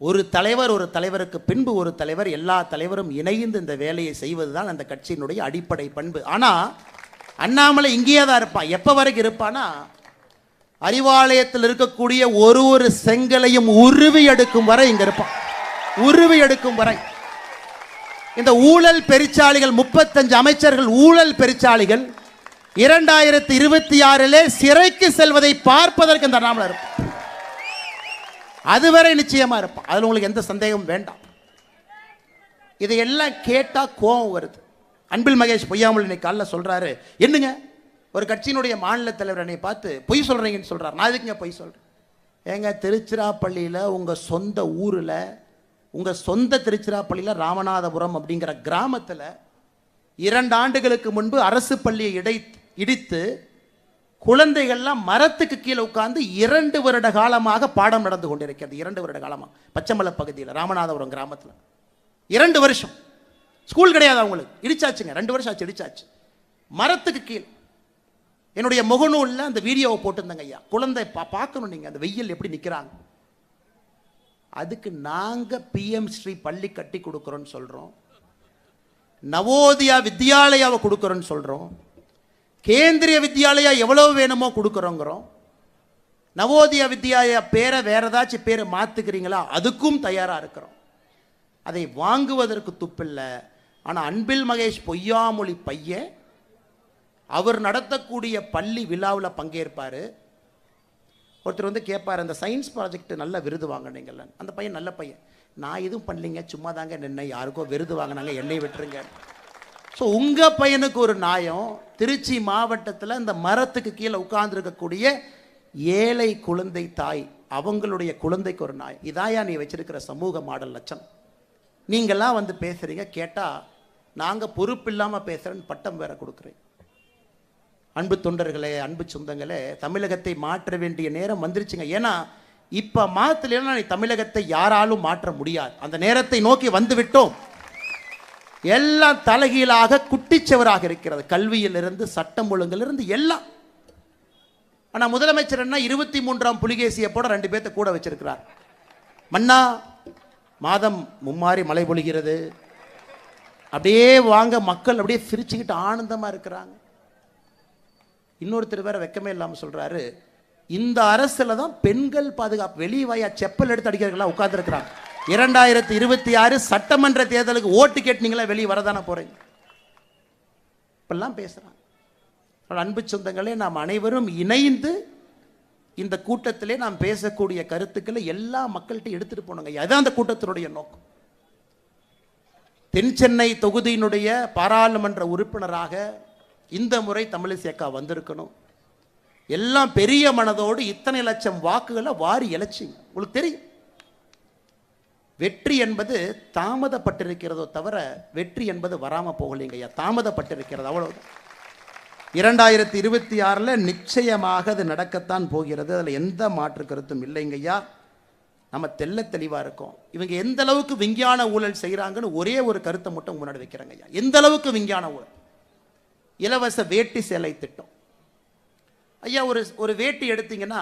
D: ஒரு தலைவர், ஒரு தலைவருக்கு பின்பு ஒரு தலைவர், எல்லா தலைவரும் இணைந்து இந்த வேலையை செய்வதுதான் அந்த கட்சியினுடைய அடிப்படை பண்பு. ஆனா அண்ணாமலை இங்கேயே தான் இருப்பான். எப்ப வரைக்கும் இருப்பானா, அறிவாலயத்தில் இருக்கக்கூடிய ஒரு செங்கலையும் உருவி எடுக்கும் வரை இங்க இருப்பான். உருவி எடுக்கும் வரை. இந்த ஊழல் பெருச்சாளிகள் 35 அமைச்சர்கள் ஊழல் பெருச்சாளிகள் 2026 சிறைக்கு செல்வதை பார்ப்பதற்கு இந்த அண்ணாமலை இருப்பான். அதுவரை நிச்சயமா இருப்பான். அதுல உங்களுக்கு எந்த சந்தேகமும் வேண்டாம். இதையெல்லாம் கேட்டா கோபம் வருது. அன்பில் மகேஷ் பொய்யாமல் இன்னைக்கு காலைல சொல்றாரு, என்னங்க ஒரு கட்சியினுடைய மாநில தலைவர் என்னை பார்த்து பொய் சொல்றீங்கன்னு சொல்றாரு. நான் எதுக்குங்க பொய் சொல்றேன்? ஏங்க திருச்சிராப்பள்ளியில் உங்க சொந்த ஊரில், உங்க சொந்த திருச்சிராப்பள்ளியில் ராமநாதபுரம் அப்படிங்கிற கிராமத்தில் 2 ஆண்டுகளுக்கு முன்பு அரசு பள்ளியை இடித்து குழந்தைகள்லாம் மரத்துக்கு கீழே உட்கார்ந்து 2 வருட காலமாக பாடம் நடந்து கொண்டிருக்கிறது. 2 வருட காலமாக பச்சைமலை பகுதியில் ராமநாதபுரம் கிராமத்தில் 2 வருஷம் ஸ்கூல் கிடையாது அவங்களுக்கு. இடிச்சாச்சுங்க, 2 வருஷம் ஆச்சு இடிச்சாச்சு. மரத்துக்கு கீழ் என்னுடைய முகநூலில் அந்த வீடியோவை போட்டிருந்தாங்க. ஐயா குழந்தை பார்க்கணும் நீங்கள் அந்த வெயில் எப்படி நிற்கிறாங்க. அதுக்கு நாங்கள் பிஎம் ஸ்ரீ பள்ளி கட்டி கொடுக்குறோன்னு சொல்கிறோம், நவோதயா வித்யாலயாவை கொடுக்குறோன்னு சொல்கிறோம், கேந்திரிய வித்யாலயா எவ்வளோ வேணுமோ கொடுக்குறோங்கிறோம். நவோதயா வித்யாலயா பேரை வேற ஏதாச்சும் பேரை மாற்றுக்கிறீங்களா, அதுக்கும் தயாராக இருக்கிறோம். அதை வாங்குவதற்கு துப்பில்லை. ஆனால் அன்பில் மகேஷ் பொய்யாமொழி பையன் அவர் நடத்தக்கூடிய பள்ளி விழாவில் பங்கேற்பார். ஒருத்தர் வந்து கேட்பார், அந்த சயின்ஸ் ப்ராஜெக்ட் நல்ல விருது வாங்கினீங்கல்ல. அந்த பையன் நல்ல பையன், நான் எதுவும் பண்ணலிங்க, சும்மா தாங்க நின்று யாருக்கோ விருது வாங்கினாங்க, என்னை விட்டுருங்க. ஸோ உங்கள் பையனுக்கு ஒரு நியாயம். திருச்சி மாவட்டத்தில் இந்த மரத்துக்கு கீழே உட்கார்ந்துருக்கக்கூடிய ஏழை குழந்தை தாய், அவங்களுடைய குழந்தைக்கு ஒரு நியாயம். இதாயா நீ வச்சிருக்கிற சமூக மாடல் லட்சம்? நீங்கள்லாம் வந்து பேசுகிறீங்க, கேட்டால் நாங்கள் பொறுப்பு இல்லாமல் பேசுகிறேன்னு பட்டம் வேற கொடுக்குறேன். அன்பு தொண்டர்களே, அன்பு சொந்தங்களே, தமிழகத்தை மாற்ற வேண்டிய நேரம் வந்துருச்சுங்க. ஏன்னா இப்போ மாற்றலைன்னா நீ தமிழகத்தை யாராலும் மாற்ற முடியாது. அந்த நேரத்தை நோக்கி வந்து விட்டோம். எல்லாம் தலைகீழாக குட்டிச்சவராக இருக்கிறது. கல்வியிலிருந்து சட்டம் ஒழுங்கிலிருந்து எல்லாம். ஆனால் முதலமைச்சர் என்ன 23ஆம் புலிகேசியை போட 2 பேர்த்த கூட வச்சிருக்கிறார். மன்னா மாதம் மும்மாறி மழை பொழிகிறது, அப்படியே வாங்க மக்கள் அப்படியே சிரிச்சுக்கிட்டு ஆனந்தமா இருக்கிறாங்க. இன்னொருத்தர் வேற வெக்கமே இல்லாமல் சொல்றாரு, இந்த அரசுல தான் பெண்கள் பாதுகாப்பு, வெளியே வாயா செப்பல் எடுத்து அடிக்கிறதுலாம் உட்கார்ந்து இருக்கிறாங்க. 2026 சட்டமன்ற தேர்தலுக்கு ஓட்டு கேட்டீங்களா, வெளியே வரதானே போறீங்க. இப்பெல்லாம் பேசுறாங்க. அன்பு சொந்தங்களே, நாம் அனைவரும் இணைந்து இந்த கூட்டத்திலே நாம் பேசக்கூடிய கருத்துக்களை எல்லா மக்கள்கிட்ட எடுத்துட்டு போனோங்க. அதான் அந்த கூட்டத்தினுடைய நோக்கம். தென் சென்னை தொகுதியினுடைய பாராளுமன்ற உறுப்பினராக இந்த முறை தமிழிசைக்கா வந்திருக்கணும். எல்லாம் பெரிய மனதோடு இத்தனை லட்சம் வாக்குகளை வாரி இழைச்சிங்க. உங்களுக்கு தெரியும், வெற்றி என்பது தாமதப்பட்டிருக்கிறதோ தவிர வெற்றி என்பது வராம போகலைங்க ஐயா, தாமதப்பட்டிருக்கிறது, அவ்வளவுதான். 2026 நிச்சயமாக அது நடக்கத்தான் போகிறது. அதில் எந்த மாற்று கருத்தும் இல்லைங்க ஐயா. நம்ம தெல்ல தெளிவா இருக்கோம். இவங்க எந்த அளவுக்கு விஞ்ஞான ஊழல் செய்யறாங்கன்னு ஒரே ஒரு கருத்தை மட்டும் முன்னாடி வைக்கிறாங்க ஐயா. எந்த அளவுக்கு விஞ்ஞான ஊழல். இலவச வேட்டி சேலை திட்டம் ஐயா. ஒரு வேட்டி எடுத்தீங்கன்னா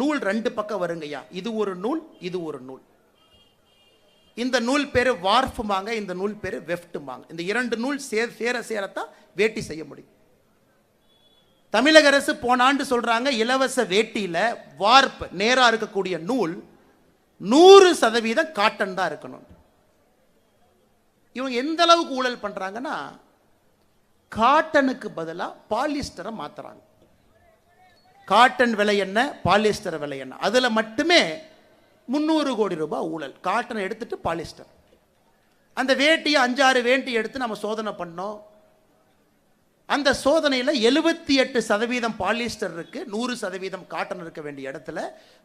D: நூல் 2 பக்கம் வருங்க ஐயா. இது ஒரு நூல், இது ஒரு நூல். இந்த நூல் பேரு வார்ஃபுமாங்க, இந்த நூல் பேரு வெஃப்ட்டுமாங்க. இந்த 2 நூல் சேரத்தான் வேட்டி செய்ய முடியும். தமிழக அரசு போன ஆண்டு சொல்றாங்க, இலவச வேட்டியில வார்ப் நேரா இருக்கக்கூடிய நூல் 100% காட்டன் தான் இருக்கணும். இவங்க எந்த அளவுக்கு ஊழல் பண்றாங்கன்னா, காட்டனுக்கு பதிலாக பாலிஸ்டரை மாத்துறாங்க. காட்டன் விலை என்ன, பாலிஸ்டர் விலை என்ன, அதுல மட்டுமே 300 கோடி ரூபாய் ஊழல். காட்டனை எடுத்துட்டு பாலிஸ்டர். அந்த வேட்டியை 5-6 வேட்டி எடுத்து நம்ம சோதனை பண்ணோம். அந்த சோதனையில் 78% பாலிஸ்டர் இருக்கு, 100% காட்டன் இருக்க வேண்டிய இடத்துல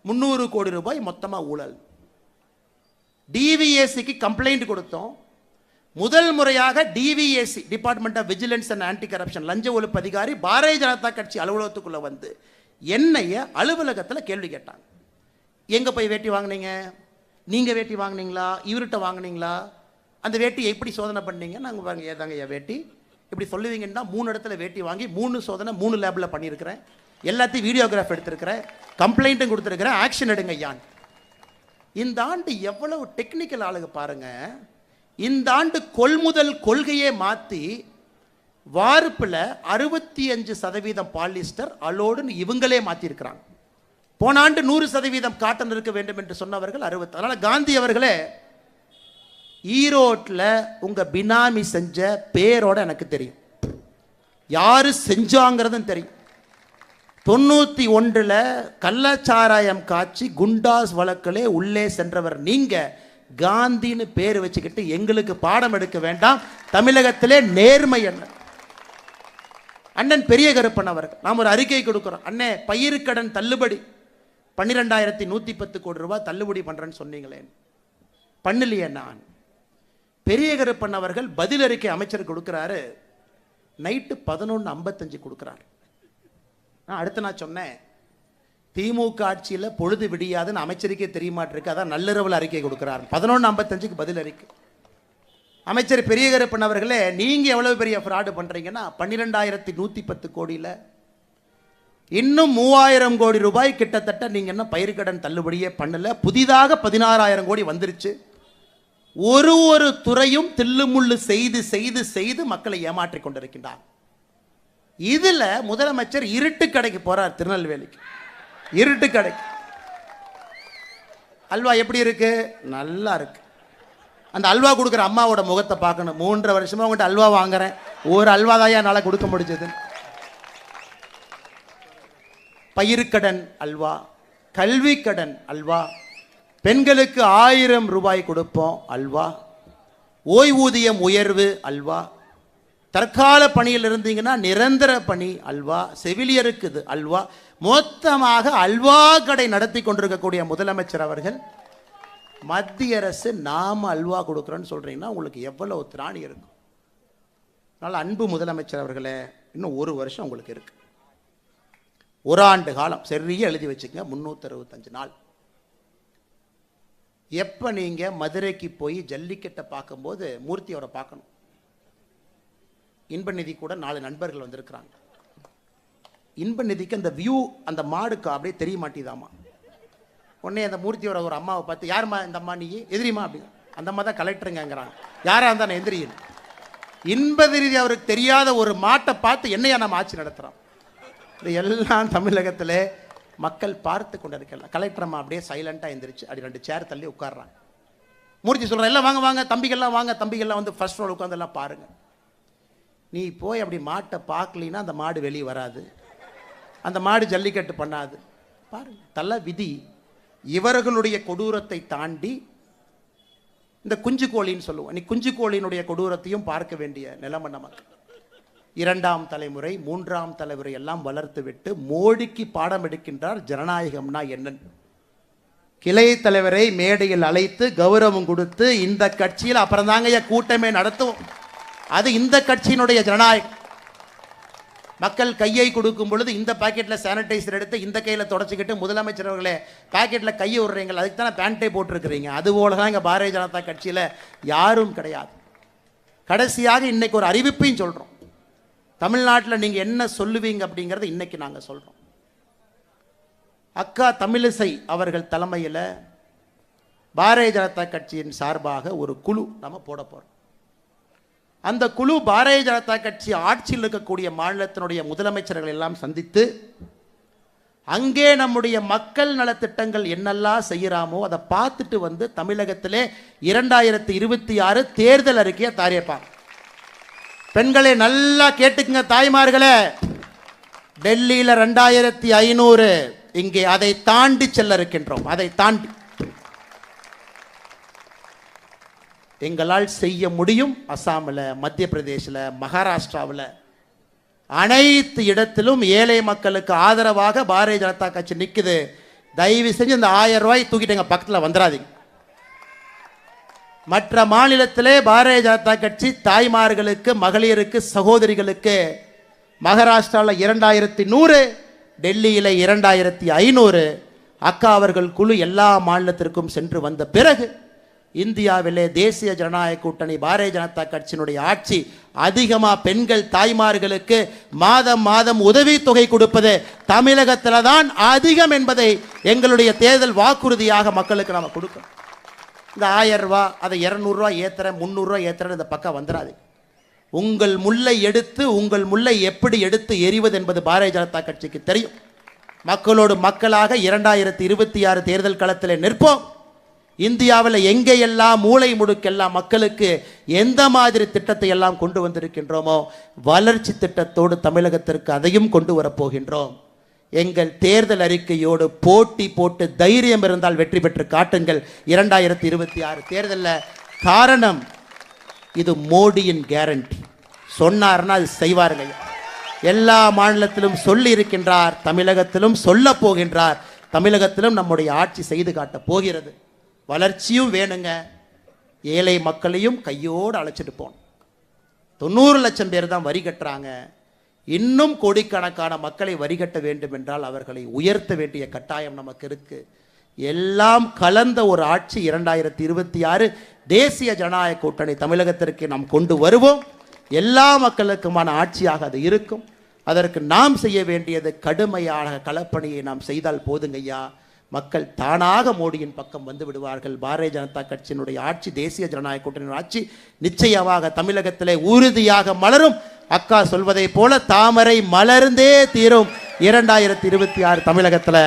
D: 300 கோடி ரூபாய் மொத்தமாக ஊழல். டிவிஏசிக்கு கம்ப்ளைண்ட் கொடுத்தோம். முதல் முறையாக DVAC, department of vigilance and anti corruption, லஞ்ச ஒழிப்பு அதிகாரி பாரதிய ஜனதா கட்சி அலுவலகத்துக்குள்ள வந்து என்னைய அலுவலகத்தில் கேள்வி கேட்டாங்க. எங்கே போய் வேட்டி வாங்கினீங்க? நீங்கள் வேட்டி வாங்கினீங்களா? இவர்கிட்ட வாங்கினீங்களா? அந்த வேட்டியை எப்படி சோதனை பண்ணீங்க? நாங்கள் வாங்க ஏதாங்க என் வேட்டி இப்படி சொல்லுவீங்கன்னா 3 இடத்துல வேட்டி வாங்கி 3 சோதனை 3 லேபில் பண்ணியிருக்கிறேன். எல்லாத்தையும் வீடியோகிராஃப் எடுத்திருக்கிறேன், கம்ப்ளைண்ட்டும் கொடுத்துருக்கிறேன், ஆக்ஷன் எடுங்க ஐயான். இந்த ஆண்டு எவ்வளவு டெக்னிக்கல் ஆளுங்க பாருங்க. இந்த ஆண்டு கொள்முதல் கொள்கையே மாற்றி வார்ப்பில் 65% பாலிஸ்டர் அலோடுன்னு இவங்களே மாற்றிருக்கிறாங்க. போன ஆண்டு 100% காட்டன் இருக்க வேண்டும் என்று சொன்னவர்கள் 60. அதனால் காந்தி அவர்களே, ஈரோட்டில் உங்கள் பினாமி செஞ்ச பேரோட எனக்கு தெரியும், யார் செஞ்சாங்கிறதும் தெரியும். 91 கள்ளச்சாராயம் காய்ச்சி குண்டாஸ் வழக்கிலே உள்ளே சென்றவர் நீங்கள். காந்தின்னு பேர் வச்சுக்கிட்டு எங்களுக்கு பாடம் எடுக்க வேண்டாம். தமிழகத்திலே நேர்மை என்ன? அண்ணன் பெரிய கருப்பன் அவர்கள் நாம் ஒரு அறிக்கை கொடுக்குறோம். அண்ணே, பயிர்க்கடன் தள்ளுபடி 12,110 கோடி ரூபாய் தள்ளுபடி பண்ணுறேன்னு சொன்னீங்களே, பண்ணலையே. நான் பெரிய கருப்பன் அவர்கள் பதில் அறிக்கை அமைச்சர் கொடுக்குறாரு, நைட்டு 11:55 கொடுக்குறாரு. அடுத்து நான் சொன்னேன், திமுக ஆட்சியில் பொழுது விடியாதுன்னு அமைச்சருக்கே தெரியமாட்டிருக்கு, அதான் நள்ளிரவில் அறிக்கை கொடுக்குறாரு. 11:55 பதில் அறிக்கை. அமைச்சர் பெரிய கருப்பன் அவர்களே, நீங்கள் எவ்வளவு பெரிய ஃப்ராடு பண்ணுறீங்கன்னா, 12,110 கோடியில் இன்னும் 3,000 கோடி ரூபாய் கிட்டத்தட்ட நீங்கள் என்ன பயிர்க்கடன் தள்ளுபடியே பண்ணல. புதிதாக 16,000 கோடி வந்துருச்சு. ஒரு துறையும் தில்லுமுள்ளு செய்து செய்து செய்து மக்களை ஏமாற்றி கொண்டிருக்கின்றார். இதுல முதலமைச்சர் இருட்டு கடைக்கு போறார். திருநெல்வேலிக்கு இருட்டு கடைக்கு. அல்வா எப்படி இருக்கு? நல்லா இருக்கு. அந்த அல்வா கொடுக்குற அம்மாவோட முகத்தை பார்க்கணும். 3.5 வருஷமா உங்கள்கிட்ட அல்வா வாங்குறேன், ஒரு அல்வா தான் என்னால் கொடுக்க முடிஞ்சது. பயிர்க்கடன் அல்வா, கல்வி கடன் அல்வா, பெண்களுக்கு 1000 ரூபாய் கொடுப்போம் அல்வா, ஓய்வூதியம் உயர்வு அல்வா, தற்கால பணியில் இருந்தீங்கன்னா நிரந்தர பணி அல்வா, செவிலியருக்கு இது அல்வா. மொத்தமாக அல்வா கடை நடத்தி கொண்டிருக்கக்கூடிய முதலமைச்சர் அவர்கள் மத்திய அரசு நாம அல்வா கொடுக்குறோன்னு சொல்றீங்கன்னா உங்களுக்கு எவ்வளவு திராணி இருக்கும்? அதனால் அன்பு முதலமைச்சர் அவர்களே, இன்னும் 1 வருஷம் உங்களுக்கு இருக்கு. 1 ஆண்டு காலம் சரியா எழுதி வச்சுக்கங்க, 365 நாள். எப்போ நீங்கள் மதுரைக்கு போய் ஜல்லிக்கட்டை பார்க்கும்போது மூர்த்தியோட பார்க்கணும். இன்பநிதி கூட 4 நண்பர்கள் வந்திருக்கிறாங்க. இன்பநிதிக்கு அந்த வியூ, அந்த மாடுக்கு அப்படியே தெரிய மாட்டேதாமா. உடனே அந்த மூர்த்தியோட ஒரு அம்மாவை பார்த்து, யாருமா இந்த அம்மா, நீ எதிரிமா அப்படி? அந்த அம்மா தான் கலெக்டருங்கிறாங்க. யாராக இருந்தால் நான் எந்திரியில். இன்பநிதி அவருக்கு தெரியாத ஒரு மாட்டை பார்த்து என்னையா நம்ம ஆட்சி நடத்துகிறோம். இது எல்லாம் தமிழகத்தில் மக்கள் பார்த்து கொண்டு இருக்கலாம். கலெக்டர் அப்படியே சைலண்டாக எந்திரிச்சு அப்படி 2 சேர் தள்ளி உட்கார்றாங்க. மூர்த்தி சொல்கிறேன், எல்லாம் வாங்க வாங்க தம்பிகள்லாம் வாங்க, தம்பிகள்லாம் வந்து ஃபர்ஸ்ட் ரோல் உட்காந்து எல்லாம் பாருங்கள். நீ போய் அப்படி மாட்டை பார்க்கலின்னா அந்த மாடு வெளியே வராது, அந்த மாடு ஜல்லிக்கட்டு பண்ணாது. பாருங்க, தள்ள விதி. இவர்களுடைய கொடூரத்தை தாண்டி இந்த குஞ்சு கோழின்னு சொல்லுவோம், நீ குஞ்சு கோழியினுடைய கொடூரத்தையும் பார்க்க வேண்டிய நிலைமை நமக்கு. 2ஆம் தலைமுறை 3ஆம் தலைமுறை எல்லாம் வளர்த்து விட்டு மோடிக்கு பாடம் எடுக்கின்றார் ஜனநாயகம்னா என்னன்னு. கிளை தலைவரை மேடையில் அழைத்து கௌரவம் கொடுத்து இந்த கட்சியில் அப்புறம் தாங்க கூட்டமே நடத்துவோம். அது இந்த கட்சியினுடைய ஜனநாயகம். மக்கள் கையை கொடுக்கும் பொழுது இந்த பாக்கெட்டில் சானிடைசர் எடுத்து இந்த கையில் தொடச்சிக்கிட்டு, முதலமைச்சர் அவர்களே பாக்கெட்டில் கையை விடுறீங்க, அதுக்கு தானே பேண்ட்டை போட்டிருக்கிறீங்க. அதுபோல தான் இங்கே பாரதிய ஜனதா கட்சியில் யாரும் கிடையாது. கடைசியாக இன்னைக்கு ஒரு அறிவிப்பையும் சொல்கிறோம். தமிழ்நாட்டில் நீங்கள் என்ன சொல்லுவீங்க அப்படிங்கிறத இன்னைக்கு நாங்கள் சொல்கிறோம். அக்கா தமிழிசை அவர்கள் தலைமையில் பாரதிய ஜனதா கட்சியின் சார்பாக ஒரு குழு நம்ம போட போகிறோம். அந்த குழு பாரதிய ஜனதா கட்சி ஆட்சியில் இருக்கக்கூடிய மாநிலத்தினுடைய முதலமைச்சர்கள் எல்லாம் சந்தித்து, அங்கே நம்முடைய மக்கள் நலத்திட்டங்கள் என்னெல்லாம் செய்யறாமோ அதை பார்த்துட்டு வந்து தமிழகத்திலே 2026 தேர்தல் அறிக்கையை தயாரிப்பாங்க. பெண்களை நல்லா கேட்டுக்குங்க தாய்மார்களே, டெல்லியில் 2500, இங்கே அதை தாண்டி செல்ல இருக்கின்றோம். அதை தாண்டி எங்களால் செய்ய முடியும். அசாமில், மத்திய பிரதேசில், மகாராஷ்டிராவில் அனைத்து இடத்திலும் ஏழை மக்களுக்கு ஆதரவாக பாரதிய ஜனதா கட்சி நிற்குது. தயவு செஞ்சு இந்த 1000 ரூபாய் தூக்கிட்டு எங்கள் பக்கத்தில் வந்துடாதீங்க. மற்ற மாநிலத்திலே பாரதிய ஜனதா கட்சி தாய்மார்களுக்கு, மகளிருக்கு, சகோதரிகளுக்கு மகாராஷ்டிராவில் 2100, டெல்லியில் 2500. அக்கா அவர்கள் குழு எல்லா மாநிலத்திற்கும் சென்று வந்த பிறகு இந்தியாவிலே தேசிய ஜனநாயக கூட்டணி பாரதிய ஜனதா கட்சியினுடைய ஆட்சி. அதிகமாக பெண்கள் தாய்மார்களுக்கு மாதம் மாதம் உதவித்தொகை கொடுப்பது தமிழகத்தில் தான் அதிகம் என்பதை எங்களுடைய தேர்தல் வாக்குறுதியாக மக்களுக்கு நாம் கொடுக்கணும். இந்த 1000 ரூபாய், அதை 200 ரூபாய் ஏற்றுறேன், 300 ரூபாய் ஏற்றுறேன், இந்த பக்கம் வந்துடாது. உங்கள் முல்லை எடுத்து, உங்கள் முல்லை எப்படி எடுத்து எறிவது என்பது பாரதிய ஜனதா கட்சிக்கு தெரியும். மக்களோடு மக்களாக 2026 தேர்தல் களத்தில் நிற்போம். இந்தியாவில் எங்கேயெல்லாம் மூளை முடுக்கெல்லாம் மக்களுக்கு எந்த மாதிரி திட்டத்தை எல்லாம் கொண்டு வந்திருக்கின்றோமோ, வளர்ச்சி திட்டத்தோடு தமிழகத்திற்கு அதையும் கொண்டு வரப்போகின்றோம். எங்கள் தேர்தல் அறிக்கையோடு போட்டி போட்டு தைரியம் இருந்தால் வெற்றி பெற்று காட்டுங்கள் 2026 தேர்தலில். காரணம், இது மோடியின் கேரண்டி. சொன்னார்னா அது செய்வார்கள். எல்லா மாநிலத்திலும் சொல்லி இருக்கின்றார், தமிழகத்திலும் சொல்ல போகின்றார். தமிழகத்திலும் நம்முடைய ஆட்சி செய்து காட்டப் போகிறது. வளர்ச்சியும் வேணுங்க, ஏழை மக்களையும் கையோடு அழைச்சிட்டு போகணும். 90 லட்சம் பேர் தான் வரி கட்டுறாங்க. இன்னும் கோடிக்கணக்கான மக்களை வரி கட்ட வேண்டும் என்றால் அவர்களை உயர்த்த வேண்டிய கட்டாயம் நமக்கு இருக்கு. எல்லாம் கலந்த ஒரு ஆட்சி 2026 தேசிய ஜனநாயக கூட்டணி தமிழகத்திற்கு நாம் கொண்டு வருவோம். எல்லா மக்களுக்குமான ஆட்சியாக அது இருக்கும். அதற்கு நாம் செய்ய வேண்டியது கடுமையான களப்பணியை நாம் செய்தால் போதுங்க ஐயா. மக்கள் தானாக மோடியின் பக்கம் வந்து விடுவார்கள். பாரதிய ஜனதா கட்சியினுடைய ஆட்சி, தேசிய ஜனநாயக கூட்டணியின் ஆட்சி நிச்சயமாக தமிழகத்திலே உறுதியாக மலரும். அக்கா சொல்வதை போல தாமரை மலர்ந்தே தீரும் 2026 தமிழகத்தில்.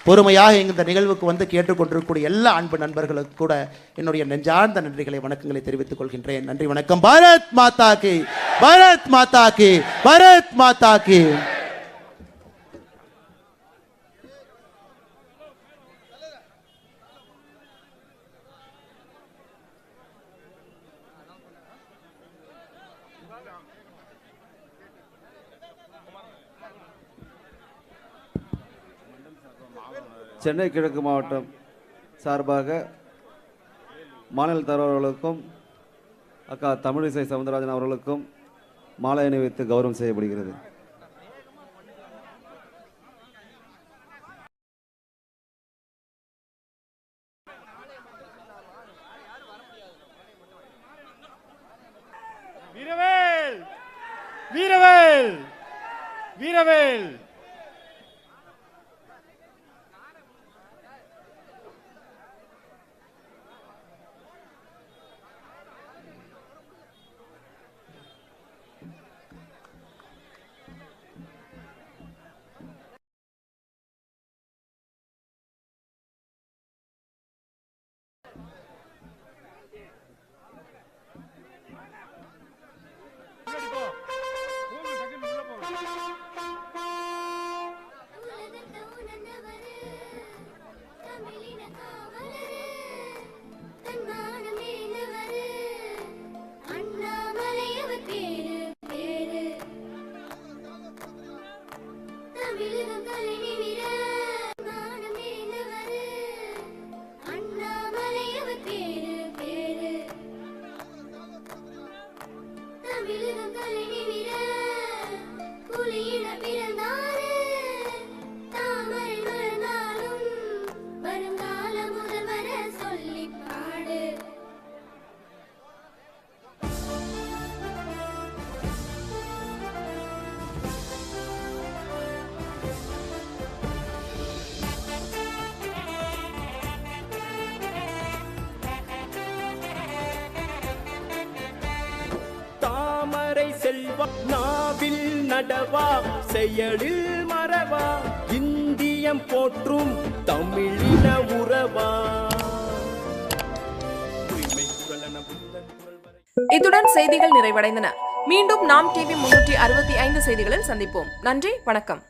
D: பொறுமையாக இந்த நிகழ்வுக்கு வந்து கேட்டுக்கொண்டிருக்கக்கூடிய எல்லா அன்பு நண்பர்களுக்கு கூட என்னுடைய நெஞ்சார்ந்த நன்றிகளை, வணக்கங்களை தெரிவித்துக் கொள்கின்றேன். நன்றி, வணக்கம். பாரத் மாதா கி, பாரத் மாதா கி, பாரத் மாதா கி.
E: சென்னை கிழக்கு மாவட்டம் சார்பாக மாநில தலைவர்களுக்கும் அக்கா தமிழிசை சவுந்தரராஜன் அவர்களுக்கும் மாலை அணிவித்து கௌரவம் செய்யப்படுகிறது.
B: வீரவேல், வீரவேல், வீரவேல்.
F: செல்வா நாவில் நடவா செயலில் மறவா இந்தியம் போற்றும் தமிழின உறவா.
A: இத்துடன் செய்திகள் நிறைவடைந்தன. மீண்டும் நாம் டிவி 365 செய்திகளில் சந்திப்போம். நன்றி, வணக்கம்.